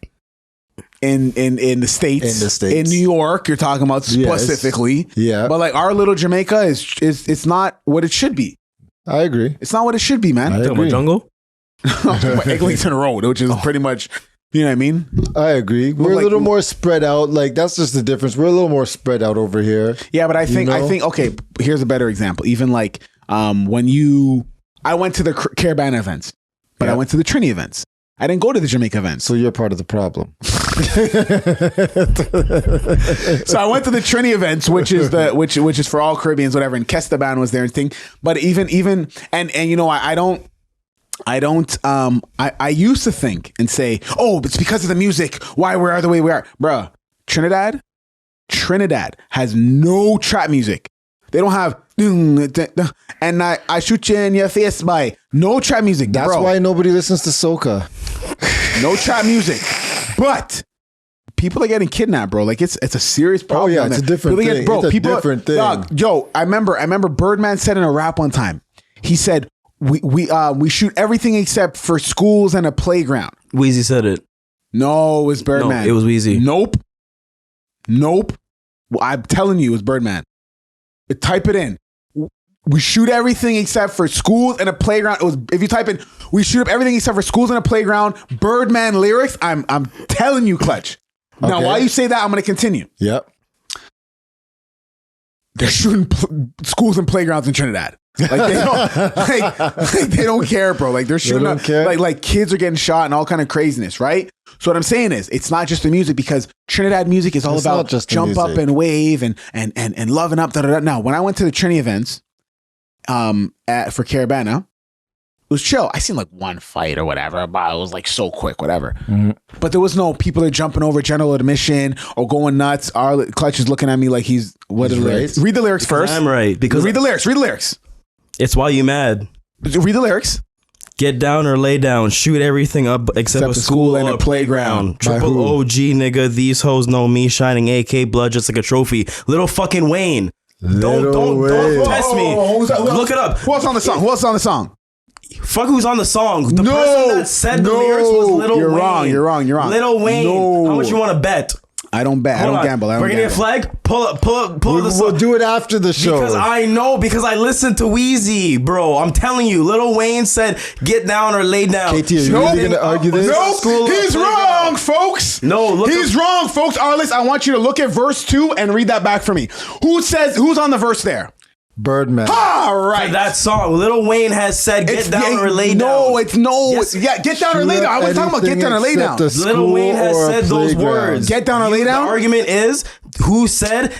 In the States. In New York, you're talking about specifically. Yeah. But like our little Jamaica is it's not what it should be. I agree. It's not what it should be, man. I Talking about jungle? Eglinton Road, which is pretty much, you know what I mean? I agree. We're a little more spread out. Like that's just the difference. We're a little more spread out over here. Yeah, but I think okay, here's a better example. Even like when I went to the Caribbean events, but I went to the Trini events. I didn't go to the Jamaica events. So you're part of the problem. So I went to the Trini events, which is which is for all Caribbeans, whatever, and Kestaban was there and thing. But even and you know, I used to think and say, oh, it's because of the music why we are the way we are. Bruh, Trinidad has no trap music. They don't have and I shoot you in your face by no trap music. That's why nobody listens to soca. No trap music. But people are getting kidnapped, bro. Like it's a serious problem. Oh yeah, it's a different thing. It's a different thing. Dog, yo, I remember Birdman said in a rap one time. He said we shoot everything except for schools and a playground. Weezy said it. No, it was Birdman. No, it was Weezy. Nope. Well, I'm telling you, it was Birdman. Type it in. We shoot everything except for schools and a playground. It was, if you type in, we shoot up everything except for schools and a playground. Birdman lyrics. I'm telling you, Clutch. Now, Okay. while you say that, I'm going to continue. Yep. They're shooting schools and playgrounds in Trinidad. Like they don't, like they don't care, bro. Like they're shooting don't up, care? like kids are getting shot and all kind of craziness, right? So what I'm saying is, it's not just the music, because Trinidad music is all It's about not just the jump up music. and wave and loving up. Da, da, da. Now, when I went to the Trini events, for Caravana, it was chill. I seen like one fight or whatever, but it was like so quick, whatever. But there was no people that are jumping over general admission or going nuts. Clutch is looking at me like he's what are the right. lyrics? Read the lyrics first. I'm right because Read the lyrics. Read the lyrics. it's why you mad. Read the lyrics. Get down or lay down. Shoot everything up except a the school and a playground. By Triple who? OG nigga. These hoes know me. Shining AK blood just like a trophy. Little fucking Wayne. Don't Wayne. test me. Look it up. Who else on the song? Who else on the song? Fuck who's on the song. The No, person that said the no, lyrics was Little you're Wayne. wrong, you're wrong, you're wrong. Little Wayne. No. How much you want to bet? I don't bet. I Hold don't on. gamble. I don't We're gonna get a gamble. flag. Pull up the We'll song. do it after the show. Because I know, because I listened to Weezy, bro. I'm telling you, Little Wayne said, "Get down or lay down." KT, are you Nope. really gonna argue this? Nope. School He's playground. wrong, folks. No, look he's up- wrong, folks. Arliss, I want you to look at verse 2 and read that back for me. Who's on the verse there? Birdman. All right. That song, Little Wayne has said, "Get down or lay down." No, it's no. Yes. Yeah, get down or lay down. I was talking about get down or lay down. Little Wayne has said those words. Get down or lay down? The argument is who said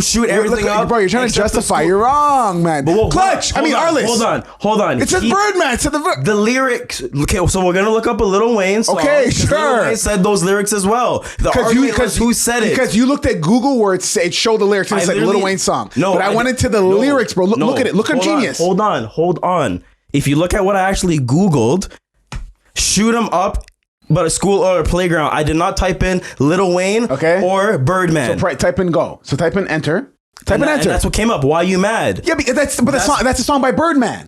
shoot everything Look, up. bro, you're trying to except the justify. school- You're wrong, man. But hold Clutch. on, Arliss. Hold on. It says Birdman. It said The lyrics. Okay, so we're gonna look up a Little Wayne song. Okay, 'cause sure. Little Wayne said those lyrics as well. The argument was who said it. Because you looked at Google where it showed the lyrics and it I said literally- Little Wayne song. No, but I went into the lyrics, bro. Look at it. Look at Genius. Hold on. If you look at what I actually Googled, shoot 'em up, but a school or a playground. I did not type in Little Wayne or Birdman. So type in go. So type in enter. Type in and enter. that's what came up. Why you mad? Yeah, because that's a song by Birdman.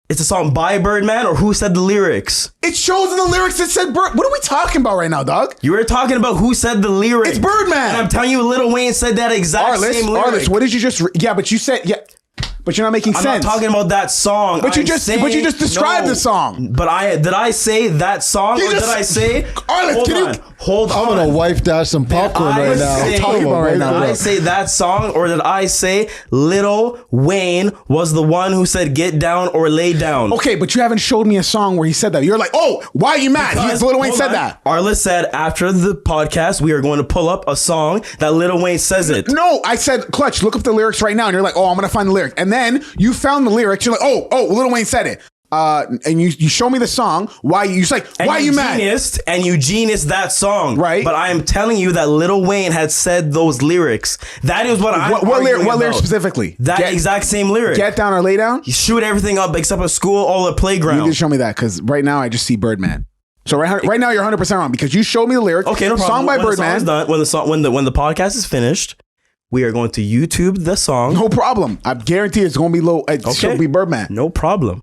It's a song by Birdman, or who said the lyrics? It shows in the lyrics that said Bird. What are we talking about right now, dog? You were talking about who said the lyrics. It's Birdman. And I'm telling you, Little Wayne said that exact same lyric. Arliss, what did you just? Yeah, but you said but you're not making I'm sense. not talking about that song. But you just described the song. But did I say that song, You or just- did I say? Arliss, Hold on. I'm gonna wipe dash some popcorn right now. Say, I'm talking about right now. Did I say that song, or did I say Little Wayne was the one who said get down or lay down? Okay, but you haven't showed me a song where he said that. You're like, oh, why are you mad? Little Wayne said that. Arliss said after the podcast we are going to pull up a song that Little Wayne says it. No, I said, Clutch, look up the lyrics right now. And you're like, oh, I'm going to find the lyrics. And then you found the lyrics. You're like, oh, Little Wayne said it. And you show me the song. Why you like? Why are you mad? And you geniused that song, right? But I am telling you that Little Wayne had said those lyrics. That is what I'm. What lyric specifically? That exact same lyric. Get down or lay down. You shoot everything up except a school or a playground. You need to show me that because right now I just see Birdman. So right now you're 100% wrong because you showed me the lyric. Okay, no problem. Song by when Birdman. The song is done, when the podcast is finished, we are going to YouTube the song. No problem. I guarantee it's going to be low. It's going to be Birdman. No problem.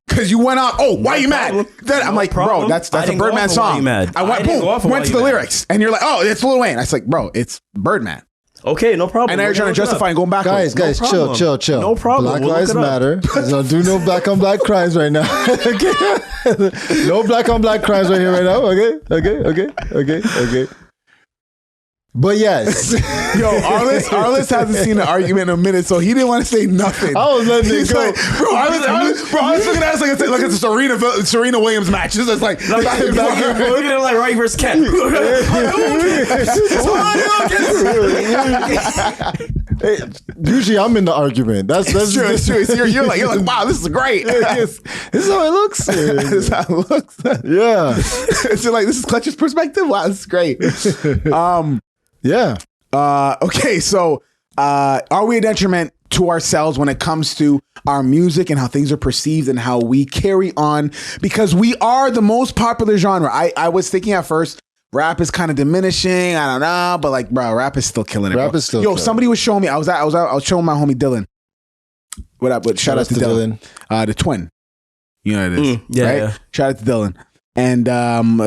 Because you went on, why are you mad? Then I'm like, bro, that's a Birdman song. I went, boom, went to the lyrics. And you're like, oh, it's Lil Wayne. I was like, bro, it's Birdman. Okay, no problem. And now you're trying to justify and going backwards. Guys, chill. No problem. Black Lives Matter. Don't do no black on black crimes right now. Okay? No black on black crimes right here right now. Okay. But yes. Yo, Arliss hasn't seen an argument in a minute, so he didn't want to say nothing. I was letting it go. Like, bro, Arliss looking at us like it's a Serena Williams match. It's just like Look at it like Roddy versus Ken. Hey, usually I'm in the argument. That's true. It's true. You're like, wow, this is great. This is how it looks. This is how it looks. Yeah. It's like, this is Clutch's perspective. Wow, this is great. Yeah. Okay, so are we a detriment to ourselves when it comes to our music and how things are perceived and how we carry on? Because we are the most popular genre. I was thinking at first, rap is kind of diminishing. I don't know, but like, bro, rap is still killing it. Rap bro. is still Yo, killing somebody was showing me. I was showing my homie Dylan. What up? But shout out to Dylan. The twin. You know what it is, right? Yeah. Shout out to Dylan. And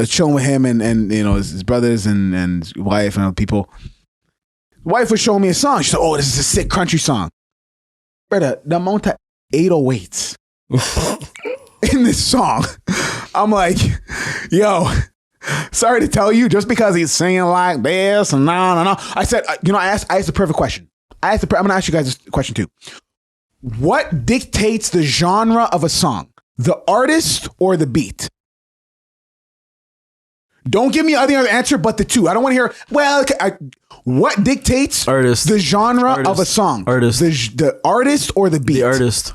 chilling with him and you know his brothers and his wife and other people. Wife was showing me a song. She said, "Oh, this is a sick country song." Brother, the amount of 808s in this song, I'm like, yo, sorry to tell you, just because he's singing like this and no. I said, I asked the perfect question. I'm gonna ask you guys this question too. What dictates the genre of a song? The artist or the beat? Don't give me any other answer but the two. I don't want to hear, what dictates the genre of a song? Artist. The artist or the beat? The artist.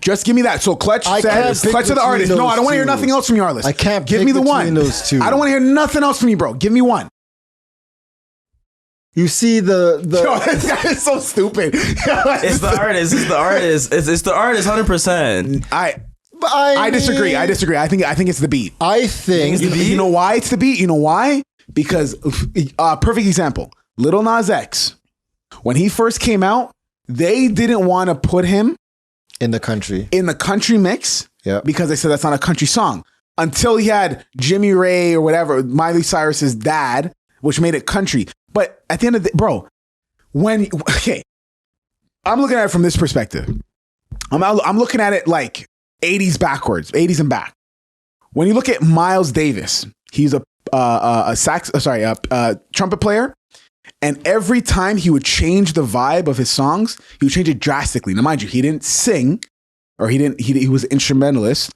Just give me that. So Clutch said, Clutch of the artist. No, I don't want to hear nothing else from you, Arliss. I can't give pick me the between one. those two. I don't want to hear nothing else from you, bro. Give me one. You see the Yo, this guy is so stupid. It's the artist. It's the artist. It's the artist. 100%. I disagree. I think it's the beat. I think You know why it's the beat? You know why? Because perfect example. Lil Nas X, when he first came out, they didn't want to put him in the country mix. Yeah. Because they said that's not a country song. Until he had Jimmy Ray or whatever, Miley Cyrus's dad, which made it country. But at the end of the day, bro, I'm looking at it from this perspective. I'm looking at it like 80s backwards, 80s and back. When you look at Miles Davis, he's a trumpet player, and every time he would change the vibe of his songs, he would change it drastically. Now, mind you, he didn't sing, or he was an instrumentalist,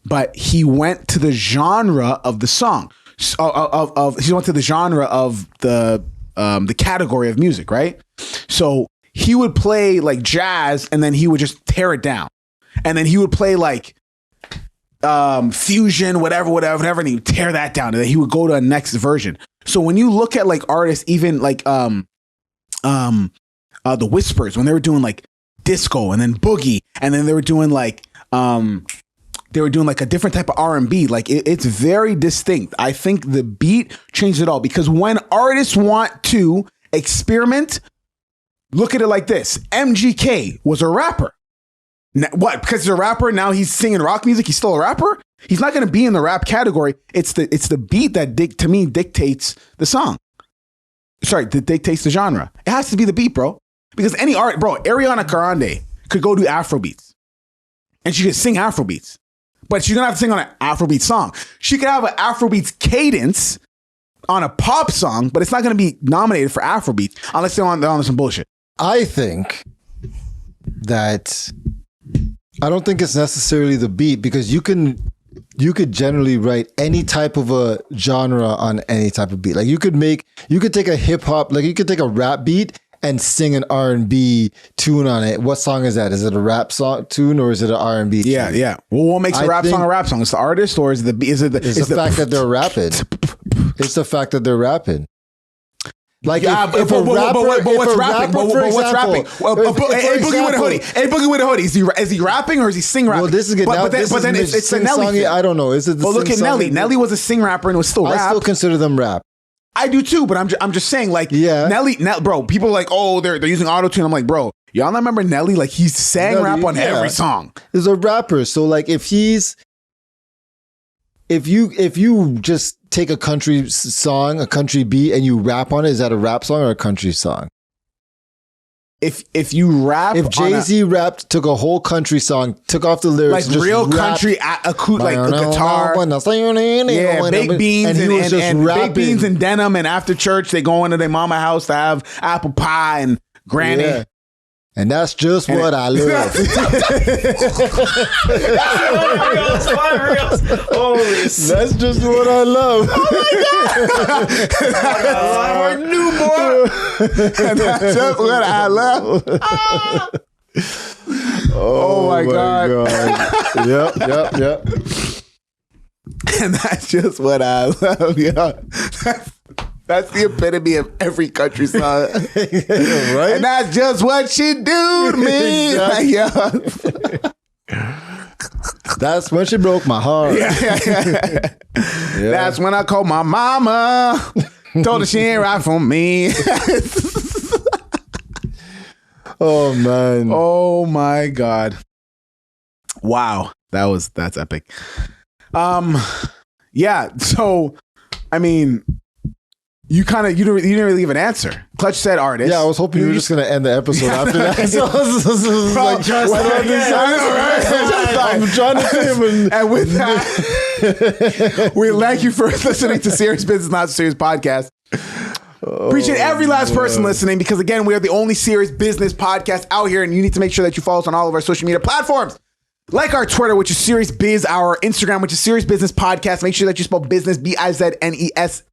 but he went to the genre of the song. He went to the genre of the category of music, right? So he would play like jazz, and then he would just tear it down. And then he would play like fusion, whatever, and he would tear that down. And then he would go to a next version. So when you look at like artists, even like the Whispers, when they were doing like disco and then boogie, and then they were doing like a different type of R&B, like it's very distinct. I think the beat changed it all, because when artists want to experiment, look at it like this. MGK was a rapper. What? Because he's a rapper, now he's singing rock music, he's still a rapper? He's not going to be in the rap category. It's the beat that to me dictates the song. Sorry, that dictates the genre. It has to be the beat, bro. Because any art, bro, Ariana Grande could go do Afrobeats. And she could sing Afrobeats. But she's going to have to sing on an Afrobeat song. She could have an Afrobeats cadence on a pop song, but it's not going to be nominated for Afrobeats unless they're on some bullshit. I think that I don't think it's necessarily the beat, because you could generally write any type of a genre on any type of beat. Like you could take a hip hop, like you could take a rap beat and sing an R&B tune on it. What song is that? Is it a rap song tune or is it an R&B tune? Yeah. Well, what makes a rap song a rap song? It's the artist, or is it the fact that they're rapping? It's the fact that they're rapping. Like if a rapper, what's rapping? What's rapping? Hey, Boogie with a hoodie. Hey, Boogie with a hoodie. Is he rapping or is he sing rapping? Well, this is good. But then it's the Nelly thing. I don't know. Is it the look at Nelly. Nelly was a sing rapper and it was still rap. I still consider them rap. I do too, but I'm just saying, like, yeah. Nelly, bro, people are like, oh, they're using auto-tune. I'm like, bro, y'all not remember Nelly? Like, he sang rap on every song. He's a rapper. So like if you just take a country song, a country beat, and you rap on it, is that a rap song or a country song? If you rap, if Jay-Z rapped, took a whole country song, took off the lyrics, like just real rapped, country, like a guitar, baked beans and baked beans and denim, and after church they go into their mama house to have apple pie and granny. Yeah. And that's just what I love. Holy that's just what I love. Oh my God. Newborn. And that's just what I love. Oh my God. Yep. And that's just what I love, yo. That's the epitome of every country song. Right? And that's just what she do to me. Exactly. Like, yo. That's when she broke my heart. Yeah. That's when I called my mama. Told her she ain't right for me. Oh man. Oh my God. Wow. That's epic. Yeah. So, I mean, you didn't really give an answer. Clutch said artist. Yeah, I was hoping you were just gonna end the episode after that. So I was like, I'm trying to think. And with that, we thank you for listening to Serious Business, Not So Serious Podcast. Appreciate every last person listening, because again, we are the only serious business podcast out here, and you need to make sure that you follow us on all of our social media platforms. Like our Twitter, which is Serious Biz, our Instagram, which is Serious Business Podcast. Make sure that you spell business Bizness.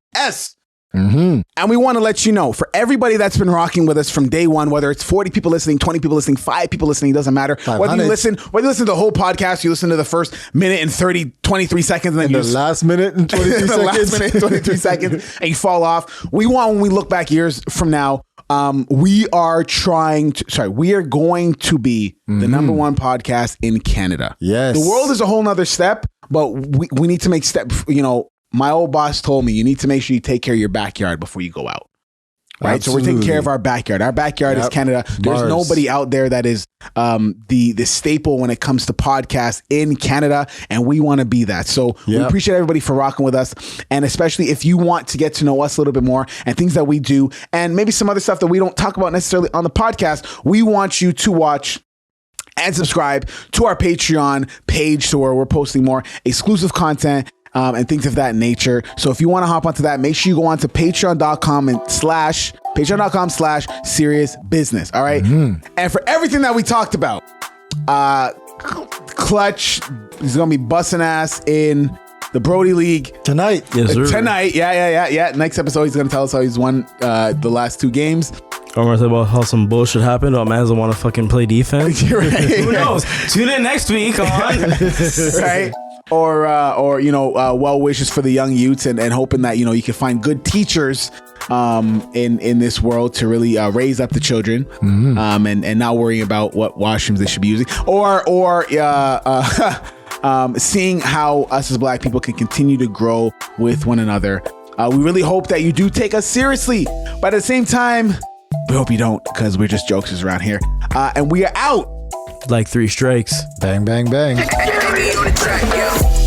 And we want to let you know, for everybody that's been rocking with us from day one, whether it's 40 people listening, 20 people listening, 5 people listening, doesn't matter. 500. Whether you listen to the whole podcast, you listen to the first minute and 23 seconds, and then the last minute and 23 the seconds. last minute and 23 seconds, and you fall off. We want, when we look back years from now, we are going to be the number one podcast in Canada. Yes. The world is a whole nother step, but we need to make my old boss told me, you need to make sure you take care of your backyard before you go out. Right. Absolutely. So we're taking care of our backyard. Our backyard is Canada. There's nobody out there that is the staple when it comes to podcasts in Canada, and we want to be that. So we appreciate everybody for rocking with us, and especially if you want to get to know us a little bit more and things that we do, and maybe some other stuff that we don't talk about necessarily on the podcast, we want you to watch and subscribe to our Patreon page, so where we're posting more exclusive content and things of that nature. So if you want to hop onto that, make sure you go on to patreon.com/serious business. All right. And for everything that we talked about, Clutch is going to be busting ass in the Brodie League Tonight. Yes, sir. tonight. Yeah. Next episode, he's going to tell us how he's won the last 2 games. I'm gonna talk about how some bullshit happened. Or man doesn't want to fucking play defense. Right. Who knows? Tune in next week on. Right. Or well wishes for the young youths, and hoping that you can find good teachers in this world to really raise up the children, and not worrying about what washrooms they should be using, or seeing how us as Black people can continue to grow with one another. We really hope that you do take us seriously, but at the same time, we hope you don't, because we're just jokesters around here, and we are out. Like 3 strikes. Bang, bang, bang. Get on the track, yo.